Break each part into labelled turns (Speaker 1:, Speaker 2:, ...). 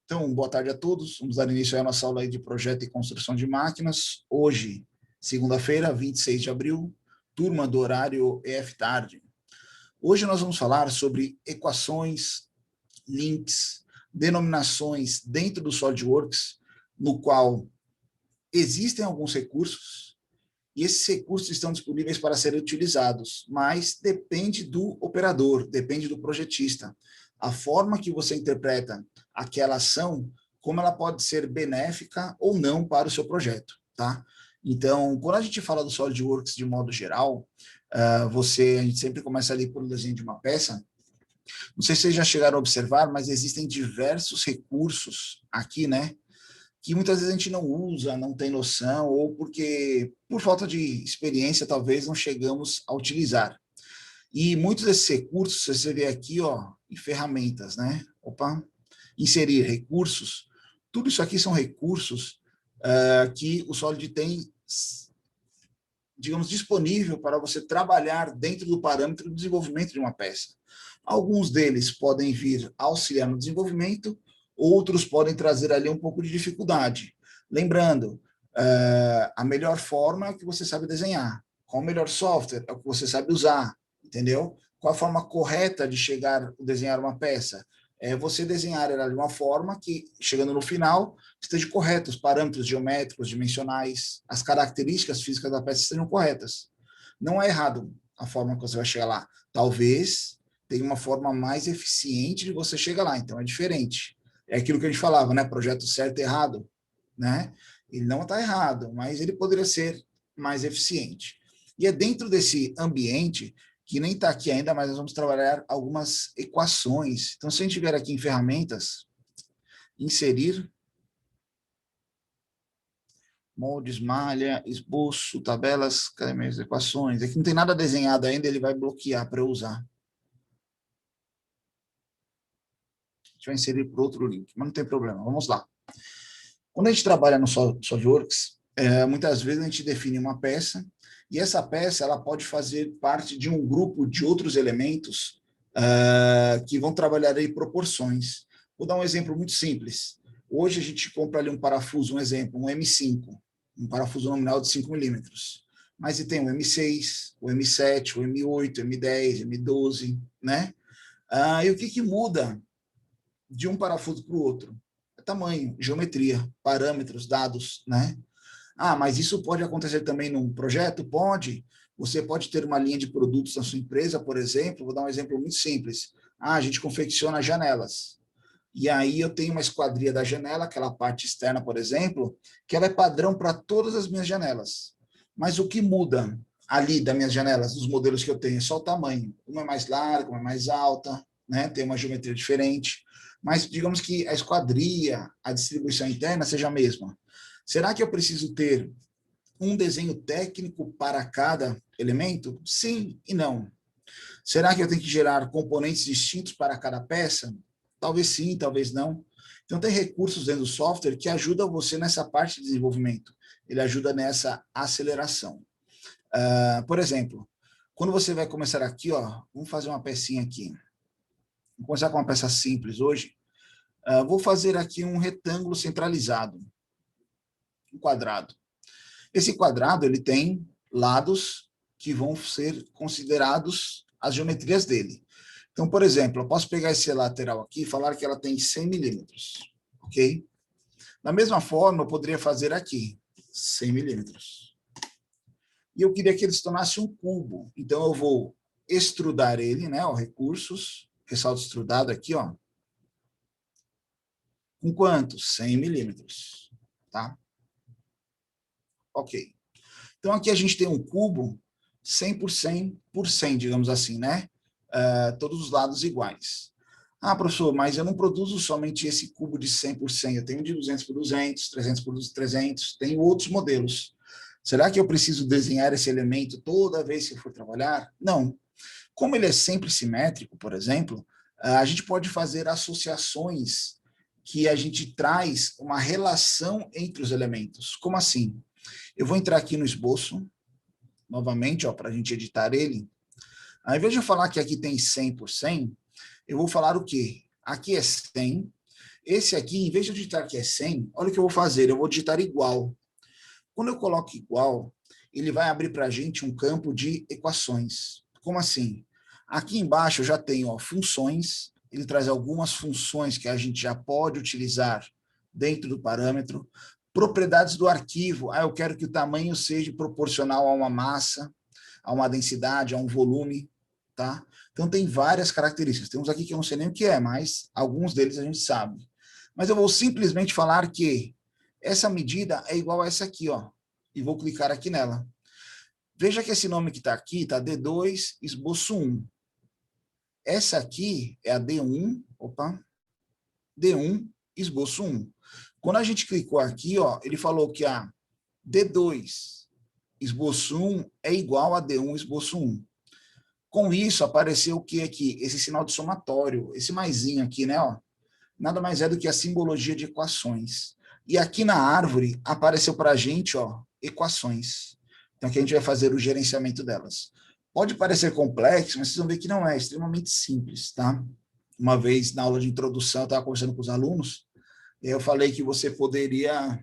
Speaker 1: Então, boa tarde a todos. Vamos dar início à nossa aula aí de projeto e construção de máquinas. Hoje, segunda-feira, 26 de abril, turma do horário EF-tarde. Hoje nós vamos falar sobre equações, links, denominações dentro do SolidWorks, no qual existem alguns recursos e esses recursos estão disponíveis para serem utilizados, mas depende do operador, depende do projetista. A forma que você interpreta aquela ação, como ela pode ser benéfica ou não para o seu projeto, tá? Então, quando a gente fala do SolidWorks de modo geral, a gente sempre começa ali por um desenho de uma peça. Não sei se vocês já chegaram a observar, mas existem diversos recursos aqui, né? Que muitas vezes a gente não usa, não tem noção, ou porque, por falta de experiência, talvez não chegamos a utilizar. E muitos desses recursos, você vê aqui, ó, em ferramentas, né? Inserir recursos. Tudo isso aqui são recursos que o Solid tem, digamos, disponível para você trabalhar dentro do parâmetro do desenvolvimento de uma peça. Alguns deles podem vir auxiliar no desenvolvimento, outros podem trazer ali um pouco de dificuldade. Lembrando, a melhor forma é o que você sabe desenhar. Qual o melhor software? É o que você sabe usar, entendeu? Qual a forma correta de desenhar uma peça? É você desenhar ela de uma forma que, chegando no final, esteja correta, os parâmetros geométricos, dimensionais, as características físicas da peça estejam corretas. Não é errado a forma que você vai chegar lá. Talvez tenha uma forma mais eficiente de você chegar lá, então é diferente. É aquilo que a gente falava, né? Projeto certo e errado, né? Ele não está errado, mas ele poderia ser mais eficiente. E é dentro desse ambiente, que nem está aqui ainda, mas nós vamos trabalhar algumas equações. Então, se a gente vier aqui em ferramentas, inserir, moldes, malha, esboço, tabelas, cadê minhas equações? Aqui não tem nada desenhado ainda, ele vai bloquear para eu usar. A gente vai inserir por outro link, mas não tem problema, vamos lá. Quando a gente trabalha no SolidWorks, muitas vezes a gente define uma peça, e essa peça ela pode fazer parte de um grupo de outros elementos que vão trabalhar aí proporções. Vou dar um exemplo muito simples. Hoje a gente compra ali um parafuso, um exemplo, um M5, um parafuso nominal de 5 milímetros. Mas e tem o M6, o M7, o M8, o M10, o M12, né? E o que muda de um parafuso para o outro? É tamanho, geometria, parâmetros, dados, né? Mas isso pode acontecer também num projeto? Pode. Você pode ter uma linha de produtos na sua empresa, por exemplo, vou dar um exemplo muito simples. A gente confecciona janelas. E aí eu tenho uma esquadria da janela, aquela parte externa, por exemplo, que ela é padrão para todas as minhas janelas. Mas o que muda ali das minhas janelas, dos modelos que eu tenho, é só o tamanho. Uma é mais larga, uma é mais alta, né? Tem uma geometria diferente. Mas digamos que a esquadria, a distribuição interna seja a mesma. Será que eu preciso ter um desenho técnico para cada elemento? Sim e não. Será que eu tenho que gerar componentes distintos para cada peça? Talvez sim, talvez não. Então, tem recursos dentro do software que ajudam você nessa parte de desenvolvimento. Ele ajuda nessa aceleração. Por exemplo, quando você vai começar aqui, ó, vamos fazer uma pecinha aqui. Vou começar com uma peça simples hoje. Vou fazer aqui um retângulo centralizado, um quadrado. Esse quadrado ele tem lados que vão ser considerados as geometrias dele. Então, por exemplo, eu posso pegar esse lateral aqui e falar que ela tem 100 milímetros, ok? Da mesma forma, eu poderia fazer aqui, 100 milímetros. E eu queria que ele se tornasse um cubo. Então, eu vou extrudar ele, né? Ó, recursos, ressalto extrudado aqui, ó. Com quanto? 100 milímetros, tá? Ok. Então, aqui a gente tem um cubo 100 por 100, digamos assim, né? Todos os lados iguais. Professor, mas eu não produzo somente esse cubo de 100 por 100, eu tenho de 200 por 200, 300 por 300, tenho outros modelos. Será que eu preciso desenhar esse elemento toda vez que eu for trabalhar? Não. Como ele é sempre simétrico, por exemplo, a gente pode fazer associações que a gente traz uma relação entre os elementos. Como assim? Eu vou entrar aqui no esboço, novamente, para a gente editar ele. Ao invés de eu falar que aqui tem 100 por 100, eu vou falar o quê? Aqui é 100, esse aqui, em vez de eu digitar que é 100, olha o que eu vou fazer, eu vou digitar igual. Quando eu coloco igual, ele vai abrir para a gente um campo de equações. Como assim? Aqui embaixo eu já tenho funções, ele traz algumas funções que a gente já pode utilizar dentro do parâmetro. Propriedades do arquivo, eu quero que o tamanho seja proporcional a uma massa, a uma densidade, a um volume, tá? Então tem várias características. Tem uns aqui que eu não sei nem o que é, mas alguns deles a gente sabe. Mas eu vou simplesmente falar que essa medida é igual a essa aqui, ó, e vou clicar aqui nela. Veja que esse nome que está aqui está D2 esboço 1. Essa aqui é a D1, D1 esboço 1. Quando a gente clicou aqui, ó, ele falou que a D2 esboço 1 é igual a D1 esboço 1. Com isso, apareceu o que aqui? Esse sinal de somatório, esse maisinho aqui, né? Ó, nada mais é do que a simbologia de equações. E aqui na árvore apareceu para a gente, ó, equações. Então aqui a gente vai fazer o gerenciamento delas. Pode parecer complexo, mas vocês vão ver que não é, extremamente simples, tá? Uma vez na aula de introdução, eu estava conversando com os alunos, e eu falei que você poderia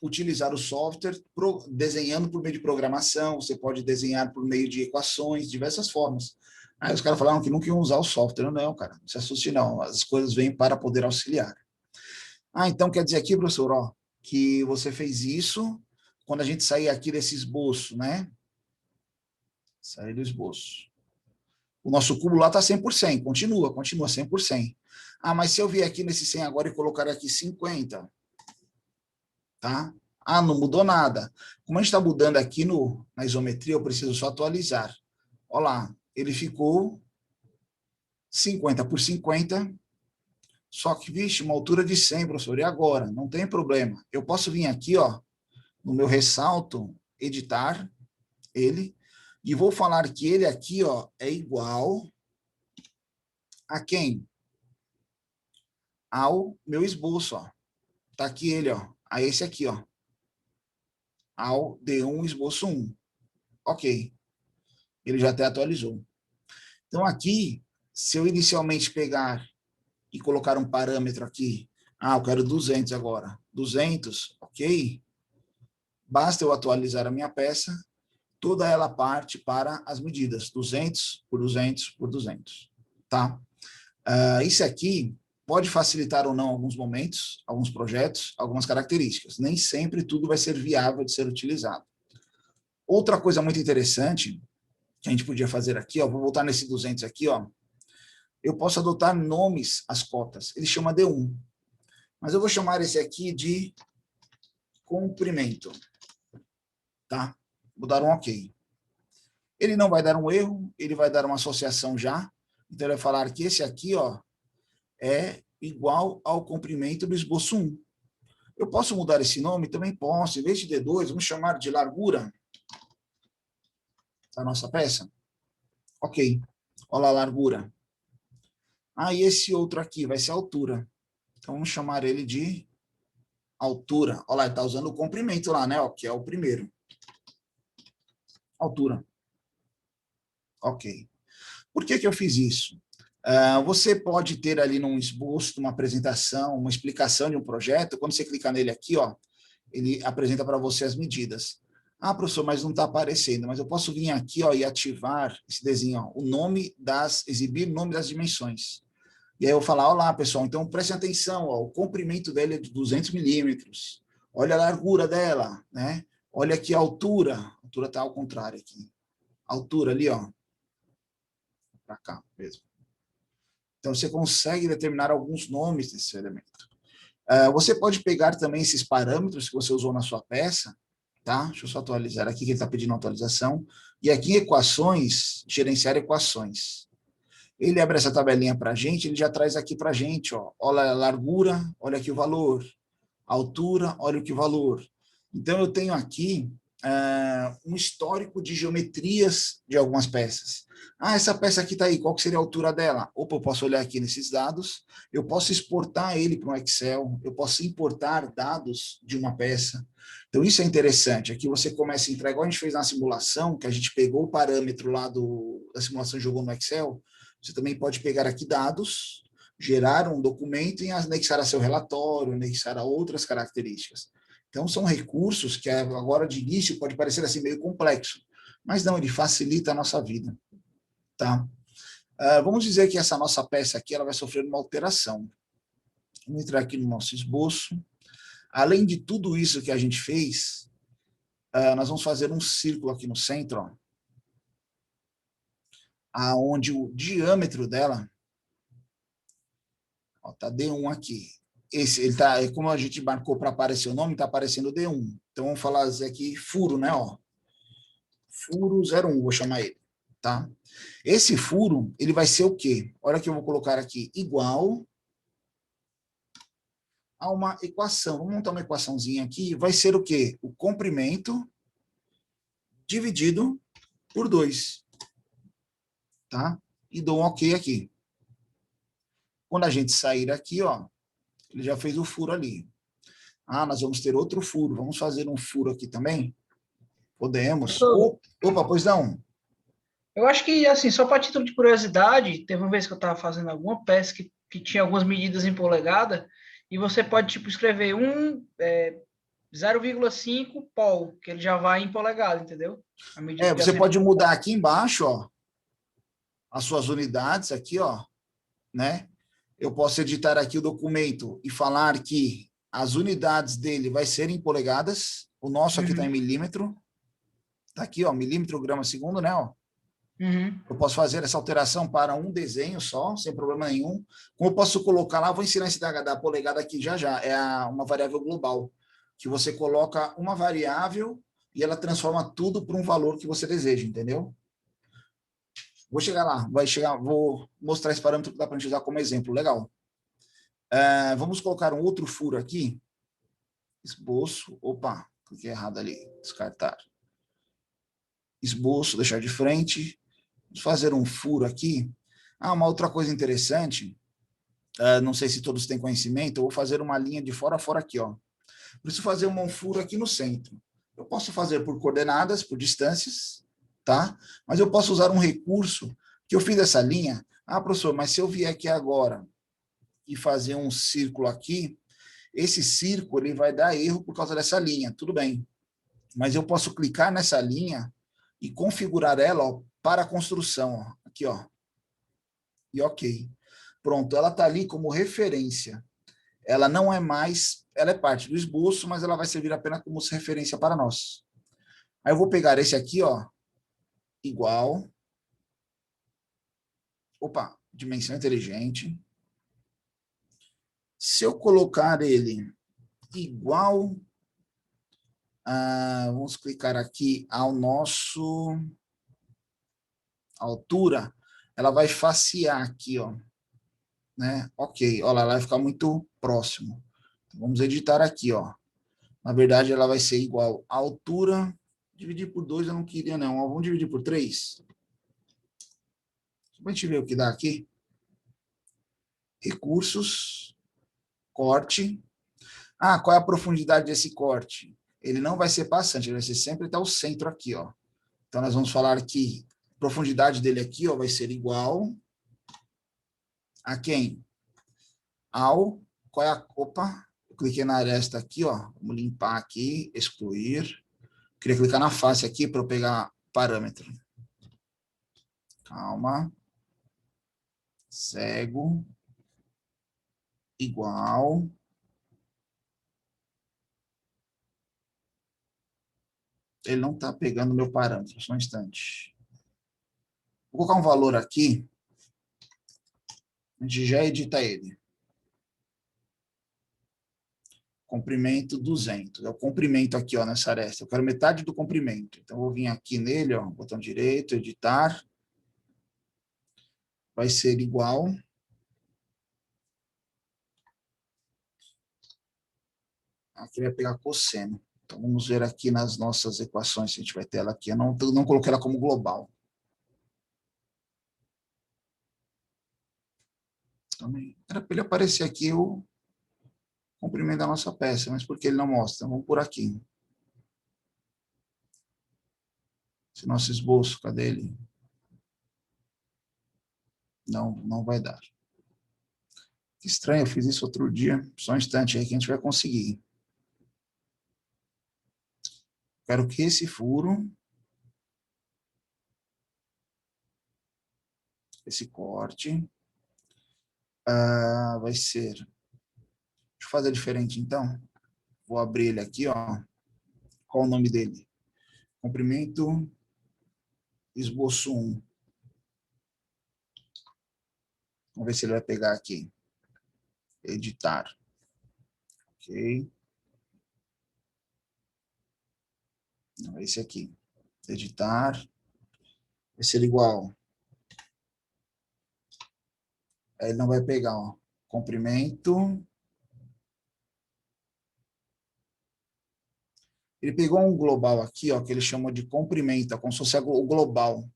Speaker 1: utilizar o software desenhando por meio de programação, você pode desenhar por meio de equações, diversas formas. Aí os caras falaram que nunca iam usar o software. Não, cara, não se assuste não, as coisas vêm para poder auxiliar. Então quer dizer aqui, professor, ó, que você fez isso quando a gente sair aqui desse esboço, né? Sair do esboço. O nosso cubo lá está 100%, continua 100%. Mas se eu vier aqui nesse 100 agora e colocar aqui 50, tá? Não mudou nada. Como a gente está mudando aqui na isometria, eu preciso só atualizar. Olha lá, ele ficou 50 por 50, só que, vixe, uma altura de 100, professor, e agora? Não tem problema. Eu posso vir aqui, ó, no meu ressalto, editar ele, e vou falar que ele aqui, ó, é igual a quem? Ao meu esboço, ó. Tá aqui ele, ó, a esse aqui, ó. Ao D1 esboço 1. Ok. Ele já até atualizou. Então, aqui, se eu inicialmente pegar e colocar um parâmetro aqui, eu quero 200 agora. 200, ok. Basta eu atualizar a minha peça, toda ela parte para as medidas, 200 por 200 por 200, tá? Isso aqui pode facilitar ou não alguns momentos, alguns projetos, algumas características. Nem sempre tudo vai ser viável de ser utilizado. Outra coisa muito interessante que a gente podia fazer aqui, ó, vou voltar nesse 200 aqui, ó, eu posso adotar nomes às cotas. Ele chama D1. Mas eu vou chamar esse aqui de comprimento. Tá? Vou dar um OK. Ele não vai dar um erro, ele vai dar uma associação já. Então, ele vai falar que esse aqui, ó, é igual ao comprimento do esboço 1. Eu posso mudar esse nome? Também posso. Em vez de D2, vamos chamar de largura da nossa peça. Ok. Olha lá a largura. E esse outro aqui vai ser a altura. Então, vamos chamar ele de altura. Olha lá, ele está usando o comprimento lá, né? Ó, que é o primeiro. Altura. Ok. Por que eu fiz isso? Você pode ter ali num esboço, uma apresentação, uma explicação de um projeto, quando você clicar nele aqui, ó, ele apresenta para você as medidas. Professor, mas não está aparecendo, mas eu posso vir aqui, ó, e ativar esse desenho, ó, exibir o nome das dimensões. E aí eu vou falar, olá, pessoal, então prestem atenção, ó, o comprimento dele é de 200 milímetros, olha a largura dela, né? Olha aqui a altura está ao contrário aqui. A altura ali, ó, para cá mesmo. Então, você consegue determinar alguns nomes desse elemento. Você pode pegar também esses parâmetros que você usou na sua peça, tá? Deixa eu só atualizar aqui, que ele está pedindo uma atualização. E aqui em equações, gerenciar equações. Ele abre essa tabelinha para a gente, ele já traz aqui para a gente, ó. Olha a largura, olha aqui o valor. A altura, olha aqui o valor. Então, eu tenho aqui um histórico de geometrias de algumas peças. Essa peça aqui está aí, qual que seria a altura dela? Opa, eu posso olhar aqui nesses dados, eu posso exportar ele para um Excel, eu posso importar dados de uma peça. Então, isso é interessante. Aqui você começa a entrar, igual a gente fez na simulação, que a gente pegou o parâmetro lá da simulação e jogou no Excel, você também pode pegar aqui dados, gerar um documento e anexar a seu relatório, anexar a outras características. Então, são recursos que agora de início pode parecer assim meio complexo, mas não, ele facilita a nossa vida, tá? Vamos dizer que essa nossa peça aqui ela vai sofrer uma alteração. Vamos entrar aqui no nosso esboço. Além de tudo isso que a gente fez, nós vamos fazer um círculo aqui no centro, ó, aonde o diâmetro dela, ó, tá D1 aqui. Ele tá, como a gente marcou para aparecer o nome, tá aparecendo D1. Então vamos falar aqui furo, né, ó. Furo 01, vou chamar ele, tá? Esse furo, ele vai ser o quê? Olha que eu vou colocar aqui, igual a uma equação. Vamos montar uma equaçãozinha aqui, vai ser o quê? O comprimento dividido por 2, tá? E dou um OK aqui. Quando a gente sair aqui, ó, ele já fez o furo ali. Ah, nós vamos ter outro furo. Vamos fazer um furo aqui também? Podemos.
Speaker 2: Professor,
Speaker 1: Opa, pois não.
Speaker 2: eu acho que, assim, só para título de curiosidade, teve uma vez que eu estava fazendo alguma peça que tinha algumas medidas em polegada, e você pode, tipo, escrever 0,5 pol, que ele já vai em polegada, entendeu? A medida que já
Speaker 1: Você
Speaker 2: tem
Speaker 1: pode mudar
Speaker 2: polegada.
Speaker 1: aqui embaixo, ó, as suas unidades aqui, ó, né? Eu posso editar aqui o documento e falar que as unidades dele vai ser em polegadas. O nosso aqui está em
Speaker 2: Uhum,
Speaker 1: milímetro. Está aqui, ó, milímetro, grama segundo, né? Ó.
Speaker 2: uhum,
Speaker 1: Eu posso fazer essa alteração para um desenho só, sem problema nenhum. Como eu posso colocar lá, vou ensinar esse da polegada aqui já já. É uma variável global, que você coloca uma variável e ela transforma tudo para um valor que você deseja, entendeu? Vou chegar lá, vou mostrar esse parâmetro que dá para a gente usar como exemplo. Legal. Vamos colocar um outro furo aqui. Esboço. Opa, cliquei errado ali. Descartar. Esboço, deixar de frente. Vamos fazer um furo aqui. Uma outra coisa interessante. Não sei se todos têm conhecimento. Eu vou fazer uma linha de fora a fora aqui, ó. Preciso fazer um furo aqui no centro. Eu posso fazer por coordenadas, por distâncias, tá? Mas eu posso usar um recurso que eu fiz essa linha. Professor, mas se eu vier aqui agora e fazer um círculo aqui, esse círculo ele vai dar erro por causa dessa linha, tudo bem. Mas eu posso clicar nessa linha e configurar ela, ó, para a construção, ó, aqui, ó. E OK. Pronto, ela está ali como referência. Ela não é mais, ela é parte do esboço, mas ela vai servir apenas como referência para nós. Aí eu vou pegar esse aqui, ó, igual, opa, dimensão inteligente. Se eu colocar ele igual, vamos clicar aqui ao nosso altura, ela vai facear aqui, ó, né? OK, olha lá, ela vai ficar muito próximo. Vamos editar aqui, ó. Na verdade, ela vai ser igual a altura, dividir por 2 eu não queria não, vamos dividir por 3. Vamos ver o que dá aqui. Recursos, corte. Qual é a profundidade desse corte? Ele não vai ser passante, ele vai ser sempre até o centro aqui, ó. Então, nós vamos falar que a profundidade dele aqui, ó, vai ser igual a quem? Qual é a... Opa, eu cliquei na aresta aqui, ó. Vamos limpar aqui, excluir. Queria clicar na face aqui para eu pegar parâmetro. Calma. Cego. Igual. Ele não está pegando o meu parâmetro, só um instante. Vou colocar um valor aqui. A gente já edita ele. Comprimento 200. É o comprimento aqui, ó, nessa aresta. Eu quero metade do comprimento. Então, eu vou vir aqui nele, ó, botão direito, editar. Vai ser igual. Aqui vai pegar cosseno. Então, vamos ver aqui nas nossas equações se a gente vai ter ela aqui. Eu não coloquei ela como global. Também era para ele aparecer aqui o comprimento da nossa peça, mas por que ele não mostra? Vamos por aqui. Esse nosso esboço, cadê ele? Não vai dar. Que estranho, eu fiz isso outro dia. Só um instante aí que a gente vai conseguir. Quero que esse furo, esse corte, vai ser... Deixa eu fazer diferente, então. Vou abrir ele aqui, ó. Qual o nome dele? Comprimento esboço 1. Vamos ver se ele vai pegar aqui. Editar. Ok. Não, esse aqui. Editar. Vai ser igual. Aí ele não vai pegar, ó. Comprimento. Ele pegou um global aqui, ó, que ele chamou de comprimento, como se fosse o global.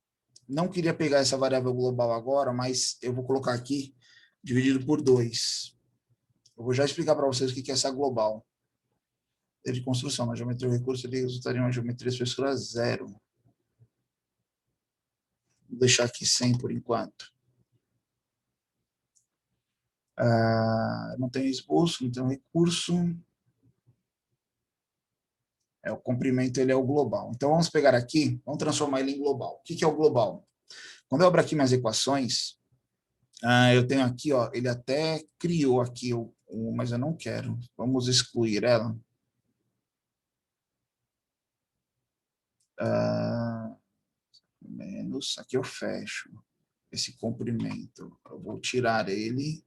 Speaker 1: Não queria pegar essa variável global agora, mas eu vou colocar aqui dividido por 2. Eu vou já explicar para vocês o que é essa global. De construção, na geometria do recurso, ele resultaria em uma geometria espessura 0. Vou deixar aqui 100 por enquanto. Não tem esboço, não tem recurso. O comprimento ele é o global. Então, vamos pegar aqui, vamos transformar ele em global. O que é o global? Quando eu abro aqui minhas equações, eu tenho aqui, ó, ele até criou aqui, mas eu não quero. Vamos excluir ela. Menos, aqui eu fecho esse comprimento. Eu vou tirar ele.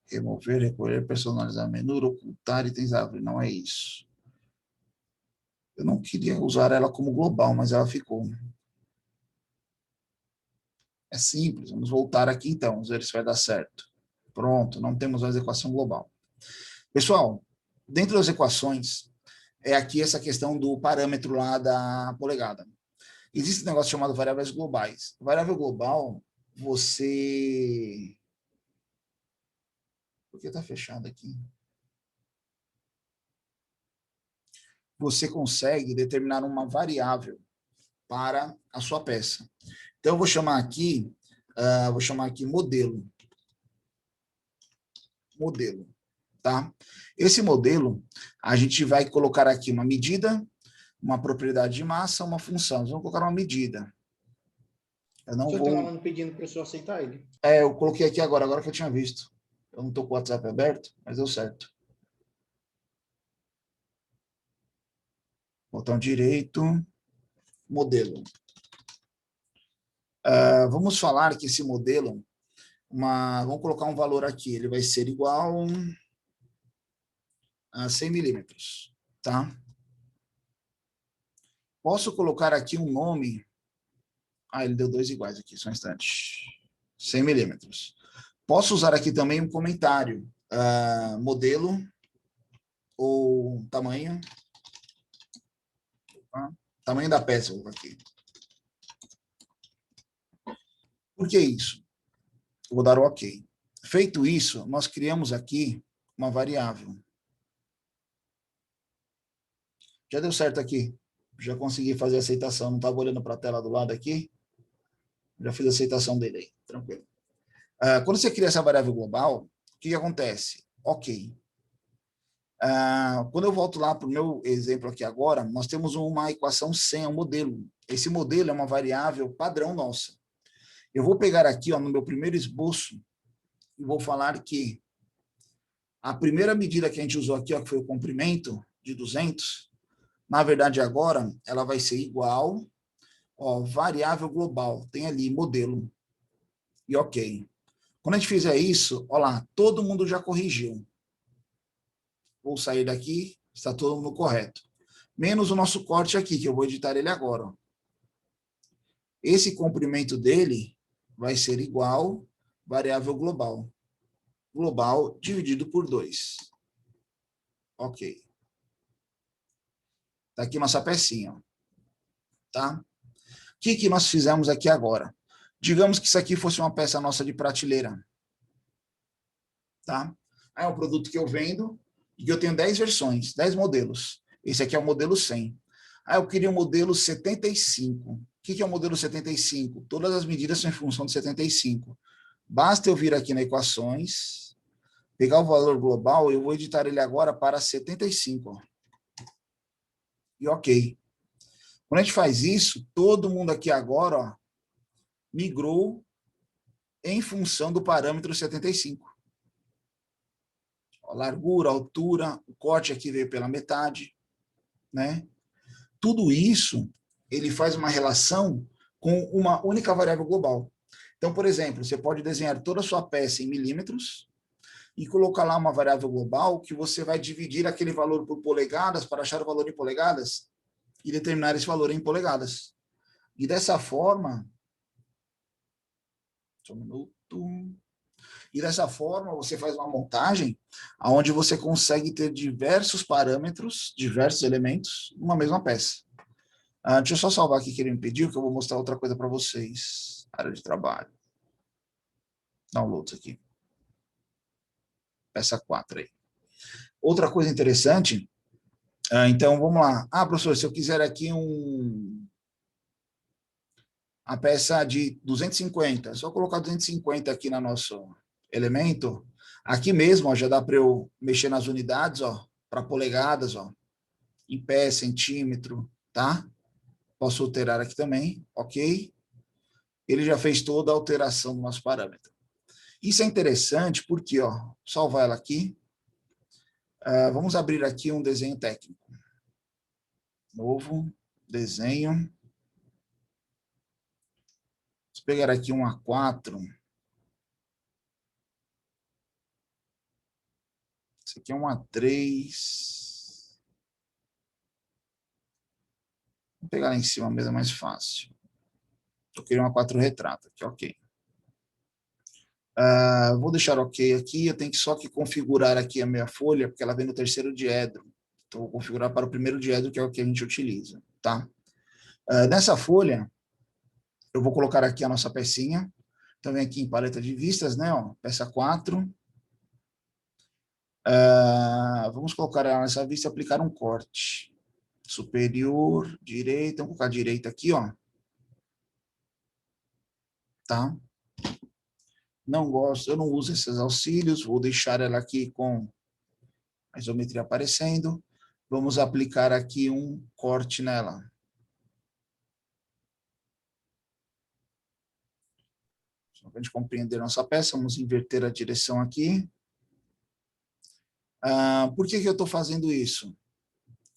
Speaker 1: Remover, recolher, personalizar menu, ocultar itens árvore. Não é isso. Eu não queria usar ela como global, mas ela ficou. É simples. Vamos voltar aqui então. Vamos ver se vai dar certo. Pronto, não temos mais equação global. Pessoal, dentro das equações, é aqui essa questão do parâmetro lá da polegada. Existe um negócio chamado variáveis globais. Variável global, você... Por que está fechado aqui? Você consegue determinar uma variável para a sua peça. Então, eu vou chamar aqui modelo. Modelo, tá? Esse modelo, a gente vai colocar aqui uma medida, uma propriedade de massa, uma função. Vamos colocar uma medida. Eu não vou...
Speaker 2: estava me pedindo para eu aceitar ele.
Speaker 1: Eu coloquei aqui agora que eu tinha visto. Eu não estou com o WhatsApp aberto, mas deu certo. Botão direito, modelo. Vamos falar que esse modelo, vamos colocar um valor aqui, ele vai ser igual a 100 milímetros, tá? Posso colocar aqui um nome. Ele deu 2 iguais aqui, só um instante. 100 milímetros. Posso usar aqui também um comentário. Modelo ou tamanho. Tamanho da peça, vou aqui. Por que isso? Eu vou dar o OK. Feito isso, nós criamos aqui uma variável. Já deu certo aqui. Já consegui fazer a aceitação. Não estava olhando para a tela do lado aqui. Já fiz a aceitação dele aí. Tranquilo. Quando você cria essa variável global, o que acontece? OK. Quando eu volto lá para o meu exemplo aqui agora, nós temos uma equação sem um modelo. Esse modelo é uma variável padrão nossa. Eu vou pegar aqui, ó, no meu primeiro esboço e vou falar que a primeira medida que a gente usou aqui, ó, que foi o comprimento de 200, na verdade agora ela vai ser igual, ó, variável global, tem ali modelo. E OK. Quando a gente fizer isso, ó lá, todo mundo já corrigiu. Vou sair daqui, está todo mundo correto. Menos o nosso corte aqui, que eu vou editar ele agora. Ó. Esse comprimento dele vai ser igual variável global. Global dividido por 2. OK. Está aqui nossa pecinha. Ó. Tá? O que nós fizemos aqui agora? Digamos que isso aqui fosse uma peça nossa de prateleira. Tá? É um produto que eu vendo e que eu tenho 10 versões, 10 modelos. Esse aqui é o modelo 100. Eu queria o modelo 75. que é o modelo 75? Todas as medidas são em função de 75. Basta eu vir aqui na equações, pegar o valor global, eu vou editar ele agora para 75. Ó. E ok. Quando a gente faz isso, todo mundo aqui agora ó, migrou em função do parâmetro 75. Ó, largura, altura, o corte aqui veio pela metade, né? Tudo isso, ele faz uma relação com uma única variável global. Então, por exemplo, você pode desenhar toda a sua peça em milímetros e colocar lá uma variável global que você vai dividir aquele valor por polegadas para achar o valor em polegadas e determinar esse valor em polegadas. E dessa forma, só um minuto. E dessa forma você faz uma montagem onde você consegue ter diversos parâmetros, diversos elementos numa mesma peça. Deixa eu só salvar aqui que ele me pediu, que eu vou mostrar outra coisa para vocês. Área de trabalho. Downloads aqui. Peça 4 aí. Outra coisa interessante, então vamos lá. Professor, se eu quiser aqui a peça de 250, só colocar 250 aqui no nosso elemento, aqui mesmo ó, já dá para eu mexer nas unidades, ó, para polegadas, ó, em pé, centímetro, tá? Posso alterar aqui também, ok? Ele já fez toda a alteração do nosso parâmetro. Isso é interessante porque, ó, salvar ela aqui, vamos abrir aqui um desenho técnico. Novo, desenho. Vamos pegar aqui um A4. Esse aqui é um A3. Vou pegar lá em cima mesmo, é mais fácil. Eu queria um A4 retrato aqui, ok. Vou deixar ok aqui, eu tenho que só que configurar aqui a minha folha, porque ela vem no terceiro diedro. Então, vou configurar para o primeiro diedro, que é o que a gente utiliza, tá? Nessa folha, eu vou colocar aqui a nossa pecinha. Então, vem aqui em paleta de vistas, né? Ó, peça 4. Vamos colocar nessa vista e aplicar um corte. Superior, direita, vamos colocar direita aqui, ó. Tá? Não gosto, eu não uso esses auxílios, vou deixar ela aqui com a isometria aparecendo. Vamos aplicar aqui um corte nela. Só para a gente compreender nossa peça, vamos inverter a direção aqui. Por que eu estou fazendo isso?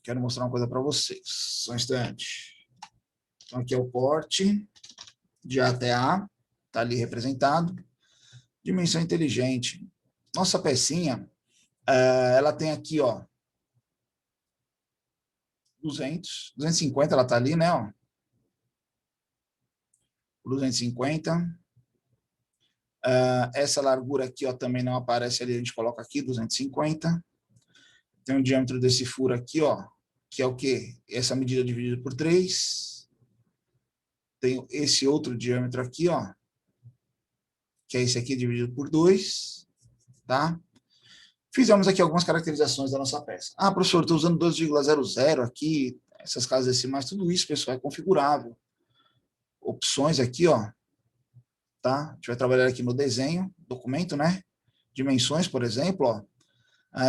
Speaker 1: Quero mostrar uma coisa para vocês. Só um instante. Então, aqui é o corte de A até A, está ali representado. Dimensão inteligente. Nossa pecinha, ela tem aqui, ó, 250, ela está ali, né, ó. 250. Essa largura aqui, ó, também não aparece ali, a gente coloca aqui, 250. Tem o diâmetro desse furo aqui, ó, que é o quê? Essa medida dividida por 3. Tem esse outro diâmetro aqui, ó, que é esse aqui dividido por 2, tá? Fizemos aqui algumas caracterizações da nossa peça. Professor, estou usando 2,00 aqui, essas casas decimais, tudo isso, pessoal, é configurável. Opções aqui, ó, tá? A gente vai trabalhar aqui no desenho, documento, né? Dimensões, por exemplo, ó.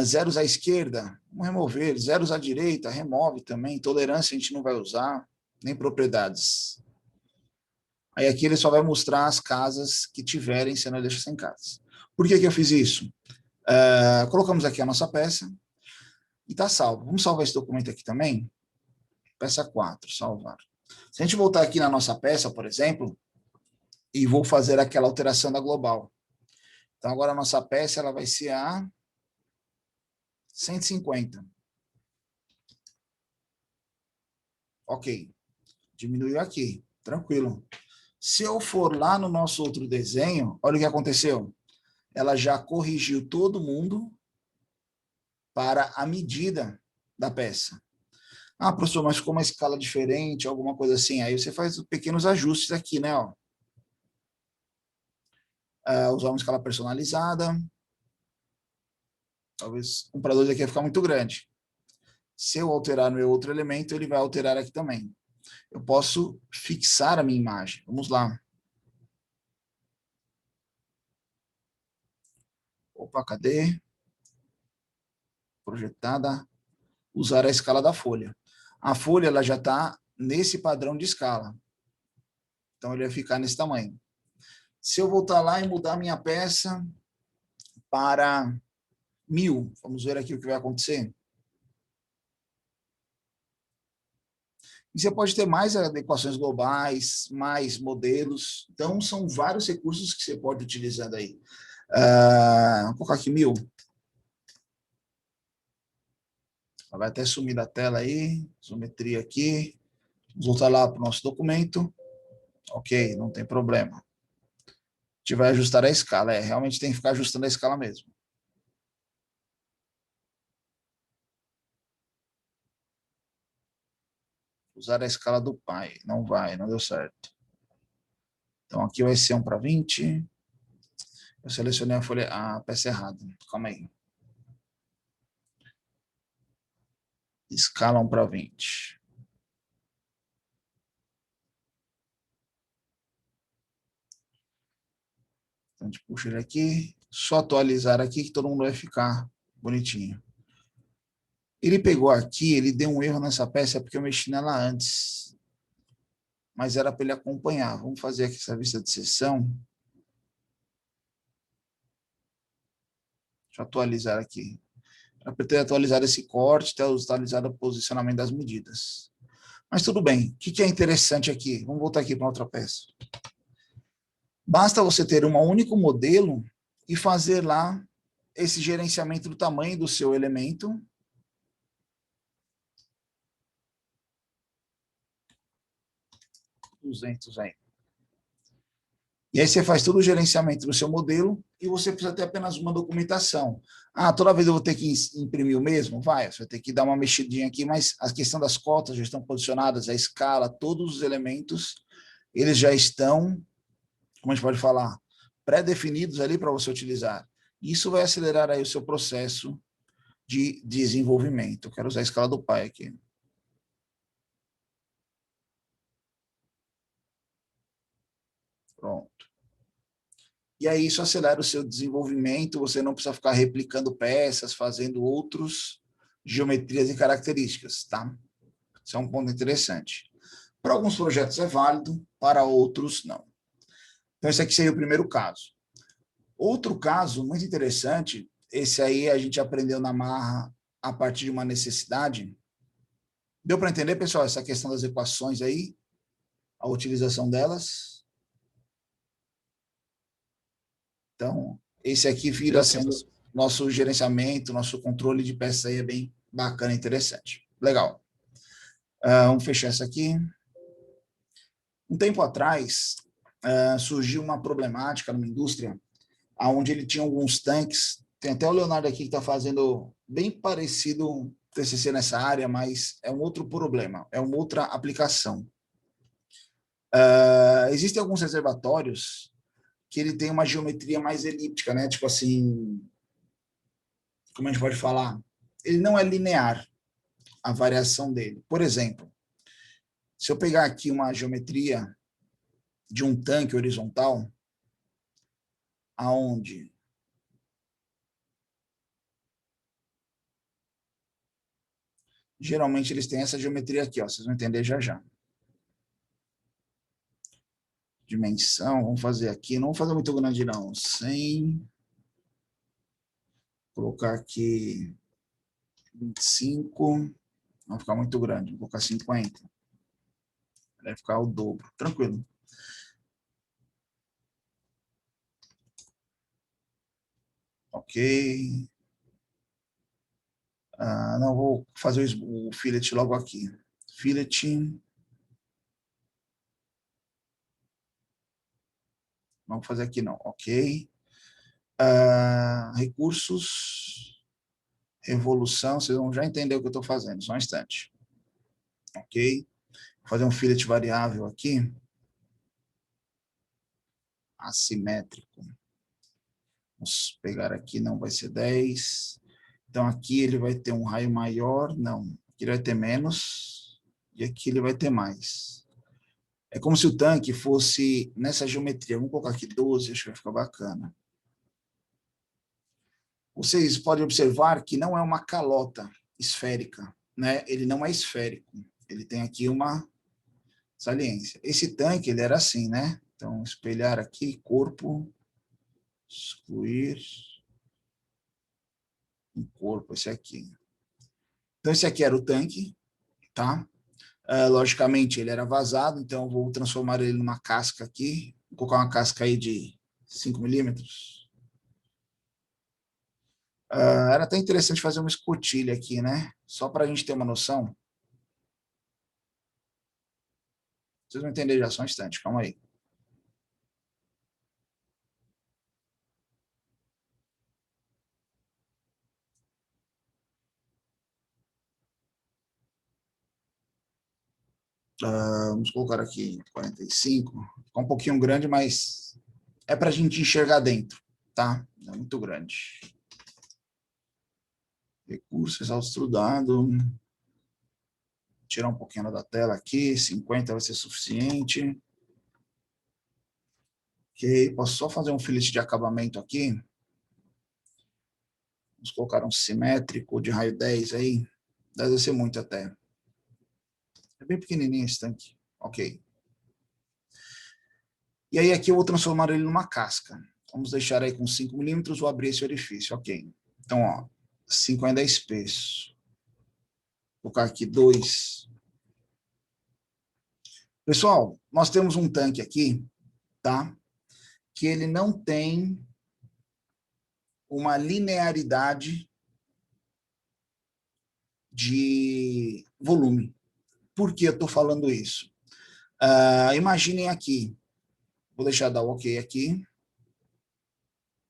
Speaker 1: Zeros à esquerda, vamos remover. Zeros à direita, remove também. Tolerância a gente não vai usar, nem propriedades. Aí aqui ele só vai mostrar as casas que tiverem, senão ele deixa sem casas. Por que eu fiz isso? Colocamos aqui a nossa peça e está salvo. Vamos salvar esse documento aqui também? Peça 4, salvar. Se a gente voltar aqui na nossa peça, por exemplo, e vou fazer aquela alteração da global. Então, agora a nossa peça ela vai ser a 150. Ok. Diminuiu aqui. Tranquilo. Se eu for lá no nosso outro desenho, olha o que aconteceu. Ela já corrigiu todo mundo para a medida da peça. Professor, mas ficou uma escala diferente, alguma coisa assim. Aí você faz pequenos ajustes aqui, né? Ó. Usar uma escala personalizada. Talvez um para 2 aqui vai ficar muito grande. Se eu alterar no meu outro elemento, ele vai alterar aqui também. eu posso fixar a minha imagem. Vamos lá. Opa, cadê? Projetada. Usar a escala da folha. A folha ela já está nesse padrão de escala. Então, ele vai ficar nesse tamanho. Se eu voltar lá e mudar minha peça para 1000, vamos ver aqui o que vai acontecer. E você pode ter mais adequações globais, mais modelos. Então, são vários recursos que você pode utilizar aí. Vou colocar aqui 1000. Vai até sumir da tela aí. Isometria aqui. Vamos voltar lá para o nosso documento. Ok, não tem problema. A gente vai ajustar a escala. Realmente tem que ficar ajustando a escala mesmo. Usar a escala do pai. Não vai, não deu certo. Então, aqui vai ser 1:20. Eu selecionei a peça errada. Calma aí. Escala 1:20. Então, a gente puxa ele aqui. Só atualizar aqui que todo mundo vai ficar bonitinho. Ele pegou aqui, ele deu um erro nessa peça porque eu mexi nela antes. Mas era para ele acompanhar. Vamos fazer aqui essa vista de seção. Deixa eu atualizar aqui. Para ter atualizado esse corte, ter atualizado o posicionamento das medidas. Mas tudo bem. O que é interessante aqui? Vamos voltar aqui para outra peça. Basta você ter um único modelo e fazer lá esse gerenciamento do tamanho do seu elemento. Aí. E aí você faz todo o gerenciamento do seu modelo e você precisa ter apenas uma documentação. Toda vez eu vou ter que imprimir o mesmo? Vai, você vai ter que dar uma mexidinha aqui, mas a questão das cotas já estão posicionadas, a escala, todos os elementos, eles já estão, como a gente pode falar, pré-definidos ali para você utilizar. Isso vai acelerar aí o seu processo de desenvolvimento. Eu quero usar a escala do pai aqui. Pronto. E aí isso acelera o seu desenvolvimento, você não precisa ficar replicando peças, fazendo outros geometrias e características, tá? Isso é um ponto interessante. Para alguns projetos é válido, para outros não. Então esse aqui seria o primeiro caso. Outro caso muito interessante, esse aí a gente aprendeu na marra a partir de uma necessidade. Deu para entender, pessoal, essa questão das equações aí, a utilização delas? Então, esse aqui vira sendo nosso gerenciamento, nosso controle de peça aí é bem bacana e interessante. Legal. Vamos fechar essa aqui. Um tempo atrás, surgiu uma problemática numa indústria onde ele tinha alguns tanques. Tem até o Leonardo aqui que está fazendo bem parecido TCC nessa área, mas é um outro problema, é uma outra aplicação. Existem alguns reservatórios que ele tem uma geometria mais elíptica, né? Tipo assim, como a gente pode falar? Ele não é linear, a variação dele. Por exemplo, se eu pegar aqui uma geometria de um tanque horizontal, aonde geralmente eles têm essa geometria aqui, ó, vocês vão entender já já. Dimensão, vamos fazer aqui, não vamos fazer muito grande não, 100, colocar aqui 25, não ficar muito grande, vou colocar 50, vai ficar o dobro, tranquilo. Ok. Não, vou fazer o fillet logo aqui. Fillet. Vamos fazer aqui não, ok. Recursos, revolução, vocês vão já entender o que eu estou fazendo, só um instante. Ok? Vou fazer um fillet variável aqui. Assimétrico. Vamos pegar aqui, não vai ser 10. Então, aqui ele vai ter um raio maior, não. Aqui ele vai ter menos. E aqui ele vai ter mais. É como se o tanque fosse nessa geometria. Vamos colocar aqui 12, acho que vai ficar bacana. Vocês podem observar que não é uma calota esférica, né? Ele não é esférico. Ele tem aqui uma saliência. Esse tanque, ele era assim, né? Então, espelhar aqui, corpo, excluir, um corpo, esse aqui. Então, esse aqui era o tanque, tá? Logicamente, ele era vazado, então eu vou transformar ele numa casca aqui. Vou colocar uma casca aí de 5 milímetros. Era até interessante fazer uma escotilha aqui, né? Só para a gente ter uma noção. Vocês vão entender já só um instante, calma aí. Vamos colocar aqui 45. Fica um pouquinho grande, mas é para a gente enxergar dentro, tá? É muito grande. Recurso, exaustudado. Tirar um pouquinho da tela aqui, 50 vai ser suficiente. Ok, posso só fazer um filete de acabamento aqui. Vamos colocar um simétrico de raio 10 aí. Deve ser muito até. É bem pequenininho esse tanque. Ok. E aí aqui eu vou transformar ele numa casca. Vamos deixar aí com 5 milímetros, vou abrir esse orifício. Ok. Então, ó, 5 ainda é espesso. Vou colocar aqui 2. Pessoal, nós temos um tanque aqui, tá? Que ele não tem uma linearidade de volume. Por que eu estou falando isso? Imaginem aqui, vou deixar dar o ok aqui,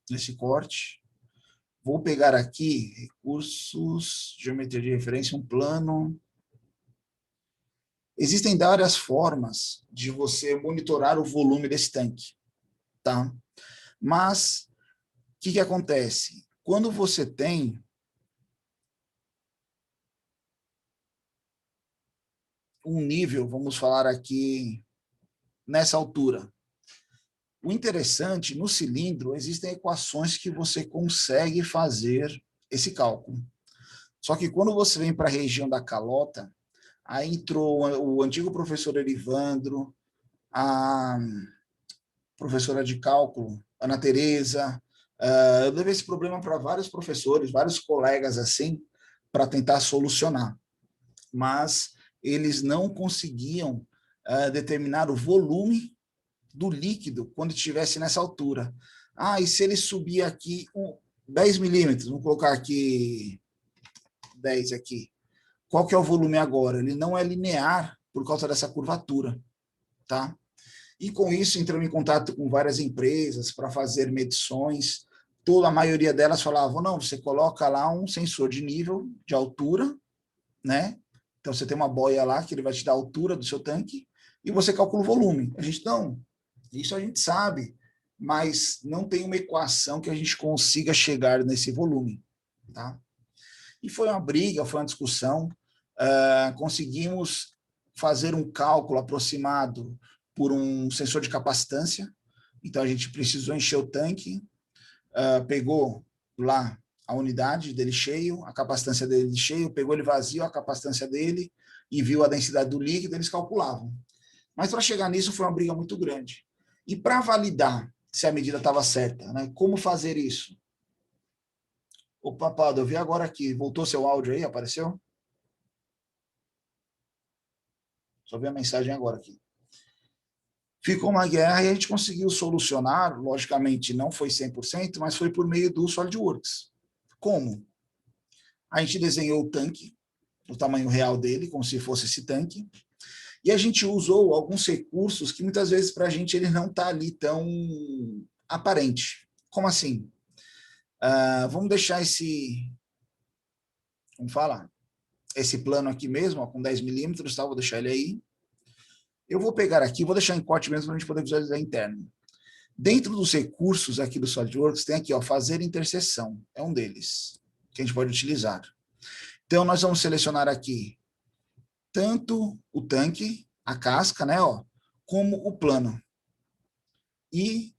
Speaker 1: nesse corte. Vou pegar aqui, recursos, geometria de referência, um plano. Existem várias formas de você monitorar o volume desse tanque, tá? Mas, o que acontece? Quando você tem um nível, vamos falar aqui, nessa altura, o interessante, no cilindro, existem equações que você consegue fazer esse cálculo. Só que quando você vem para a região da calota, aí entrou o antigo professor Erivandro, a professora de cálculo, Ana Tereza. Eu levei esse problema para vários professores, vários colegas assim, para tentar solucionar. Mas eles não conseguiam determinar o volume do líquido quando estivesse nessa altura. E se ele subir aqui 10 milímetros, vamos colocar aqui 10 aqui, qual que é o volume agora? Ele não é linear por causa dessa curvatura, tá? E com isso entramos em contato com várias empresas para fazer medições. Toda a maioria delas falavam, não, você coloca lá um sensor de nível, de altura, né? Então você tem uma boia lá que ele vai te dar a altura do seu tanque e você calcula o volume. A gente não, isso a gente sabe, mas não tem uma equação que a gente consiga chegar nesse volume, tá? E foi uma briga, foi uma discussão. Conseguimos fazer um cálculo aproximado por um sensor de capacitância. Então, a gente precisou encher o tanque, pegou lá a unidade dele cheio, a capacitância dele cheio, pegou ele vazio, a capacitância dele, e viu a densidade do líquido, eles calculavam. Mas para chegar nisso foi uma briga muito grande. E para validar se a medida estava certa, né? Como fazer isso? Opa, Paulo, eu vi agora aqui. Voltou seu áudio aí? Apareceu? Só vi a mensagem agora aqui. Ficou uma guerra e a gente conseguiu solucionar. Logicamente, não foi 100%, mas foi por meio do SolidWorks. Como? A gente desenhou o tanque, o tamanho real dele, como se fosse esse tanque, e a gente usou alguns recursos que muitas vezes para a gente ele não está ali tão aparente. Como assim? Vamos deixar vamos falar, esse plano aqui mesmo, ó, com 10 milímetros, tá? Vou deixar ele aí. Eu vou pegar aqui, vou deixar em corte mesmo para a gente poder visualizar interno. Dentro dos recursos aqui do SolidWorks, tem aqui, ó, fazer interseção. É um deles, que a gente pode utilizar. Então, nós vamos selecionar aqui tanto o tanque, a casca, né, ó, como o plano. E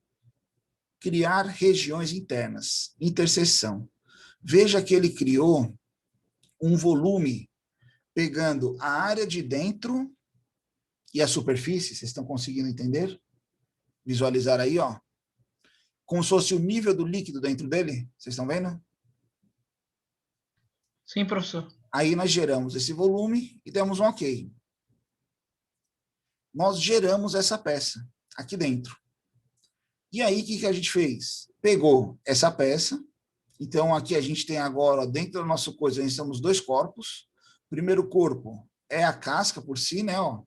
Speaker 1: criar regiões internas, interseção. Veja que ele criou um volume pegando a área de dentro e a superfície, vocês estão conseguindo entender? Visualizar aí, ó. Como se fosse o nível do líquido dentro dele, vocês estão vendo?
Speaker 2: Sim, professor.
Speaker 1: Aí nós geramos esse volume e demos um ok. Nós geramos essa peça aqui dentro. E aí, o que a gente fez? Pegou essa peça. Então, aqui a gente tem agora, dentro da nossa coisa, nós temos dois corpos. O primeiro corpo é a casca por si, né? Ó,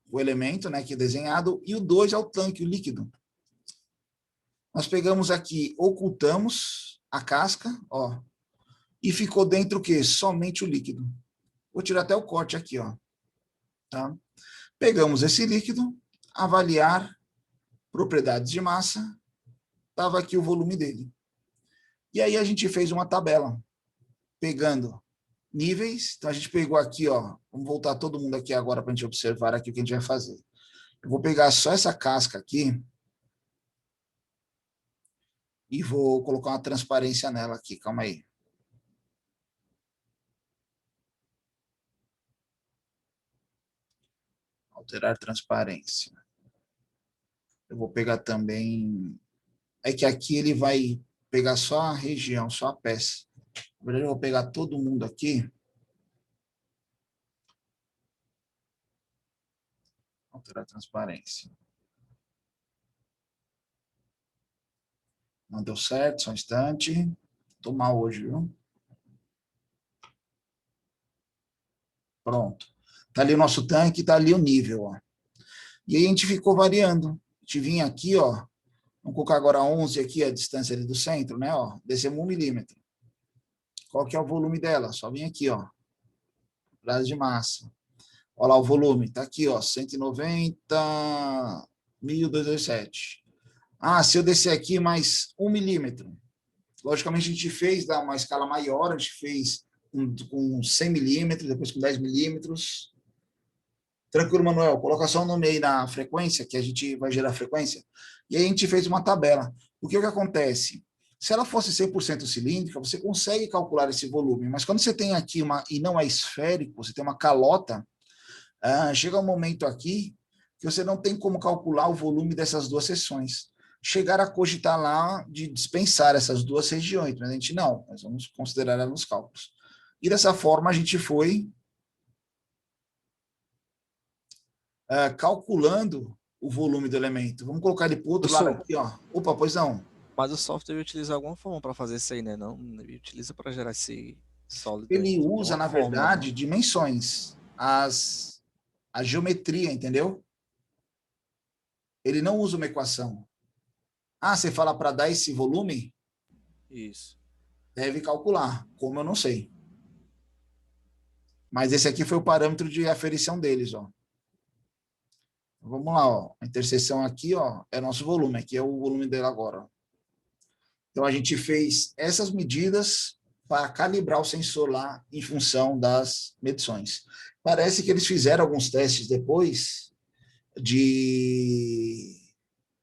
Speaker 1: o elemento, né, que é desenhado. E o 2 é o tanque, o líquido. Nós pegamos aqui, ocultamos a casca, ó. E ficou dentro o quê? Somente o líquido. Vou tirar até o corte aqui, ó. Tá? Pegamos esse líquido, avaliar propriedades de massa, estava aqui o volume dele. E aí a gente fez uma tabela, pegando níveis. Então a gente pegou aqui, ó, vamos voltar todo mundo aqui agora para a gente observar aqui o que a gente vai fazer. Eu vou pegar só essa casca aqui e vou colocar uma transparência nela aqui, calma aí. Alterar transparência. Eu vou pegar também... É que aqui ele vai pegar só a região, só a peça. Na verdade, eu vou pegar todo mundo aqui. Alterar a transparência. Não deu certo, só um instante. Tô mal hoje, viu? Pronto. Tá ali o nosso tanque, tá ali o nível, ó. E aí a gente ficou variando. A gente vinha aqui, ó. Vamos colocar agora 11 aqui, a distância ali do centro, né, ó. Descemos 1 milímetro. Qual que é o volume dela? Só vem aqui, ó. Unidade de massa. Olha lá o volume. Tá aqui, ó. 190.227. Ah, se eu descer aqui mais 1 milímetro. Logicamente, a gente fez uma escala maior. A gente fez com 100 milímetros, depois com 10 milímetros. Tranquilo, Manuel. Coloca só o nome aí na frequência, que a gente vai gerar frequência. E aí a gente fez uma tabela. O que acontece? Se ela fosse 100% cilíndrica, você consegue calcular esse volume. Mas quando você tem aqui e não é esférico, você tem uma calota, chega um momento aqui que você não tem como calcular o volume dessas duas seções. Chegar a cogitar lá de dispensar essas duas regiões, mas a gente não, nós vamos considerar ela nos cálculos. E dessa forma a gente foi calculando o volume do elemento. Vamos colocar ele para o outro lado
Speaker 3: Professor,
Speaker 1: aqui, ó. Opa, pois não.
Speaker 3: mas o software utiliza alguma forma para fazer isso aí, né? Não, ele utiliza para gerar esse sólido aí.
Speaker 1: Ele
Speaker 3: Tem
Speaker 1: usa,
Speaker 3: uma
Speaker 1: na
Speaker 3: fórmula,
Speaker 1: verdade,
Speaker 3: não?
Speaker 1: dimensões, a geometria, entendeu? Ele não usa uma equação. Ah, você fala para dar esse volume?
Speaker 3: Isso.
Speaker 1: Deve calcular. Como eu não sei. Mas esse aqui foi o parâmetro de aferição deles, ó. Vamos lá, ó. A interseção aqui, ó, é nosso volume. Aqui é o volume dele agora. Ó. Então a gente fez essas medidas para calibrar o sensor lá em função das medições. Parece que eles fizeram alguns testes depois de